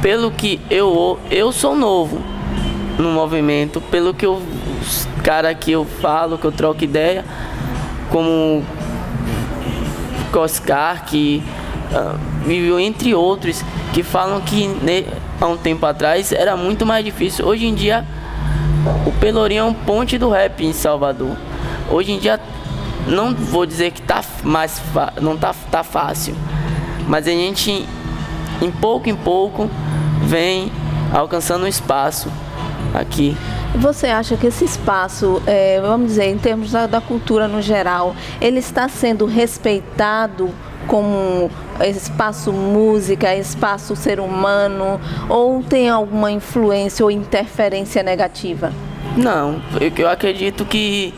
pelo que eu sou novo no movimento, pelo que os caras que eu falo, que eu troco ideia, como Oscar, que viveu, entre outros, que falam que há um tempo atrás era muito mais difícil. Hoje em dia, o Pelourinho é um ponte do rap em Salvador. Hoje em dia, não vou dizer que tá fácil, mas a gente, em pouco, vem alcançando um espaço aqui. Você acha que esse espaço, vamos dizer, em termos da cultura no geral, ele está sendo respeitado como espaço música, espaço ser humano, ou tem alguma influência ou interferência negativa? Não, eu acredito que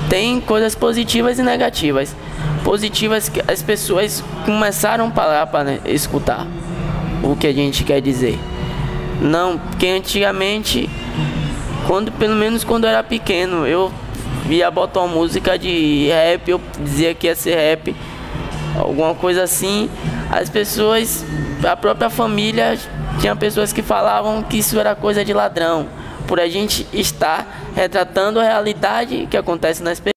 tem coisas positivas e negativas. Positivas que as pessoas começaram a parar para escutar o que a gente quer dizer. Não, porque antigamente, pelo menos quando eu era pequeno, eu ia botar uma música de rap, eu dizia que ia ser rap, alguma coisa assim. As pessoas, a própria família, tinha pessoas que falavam que isso era coisa de ladrão, por a gente estar retratando a realidade que acontece na experiência.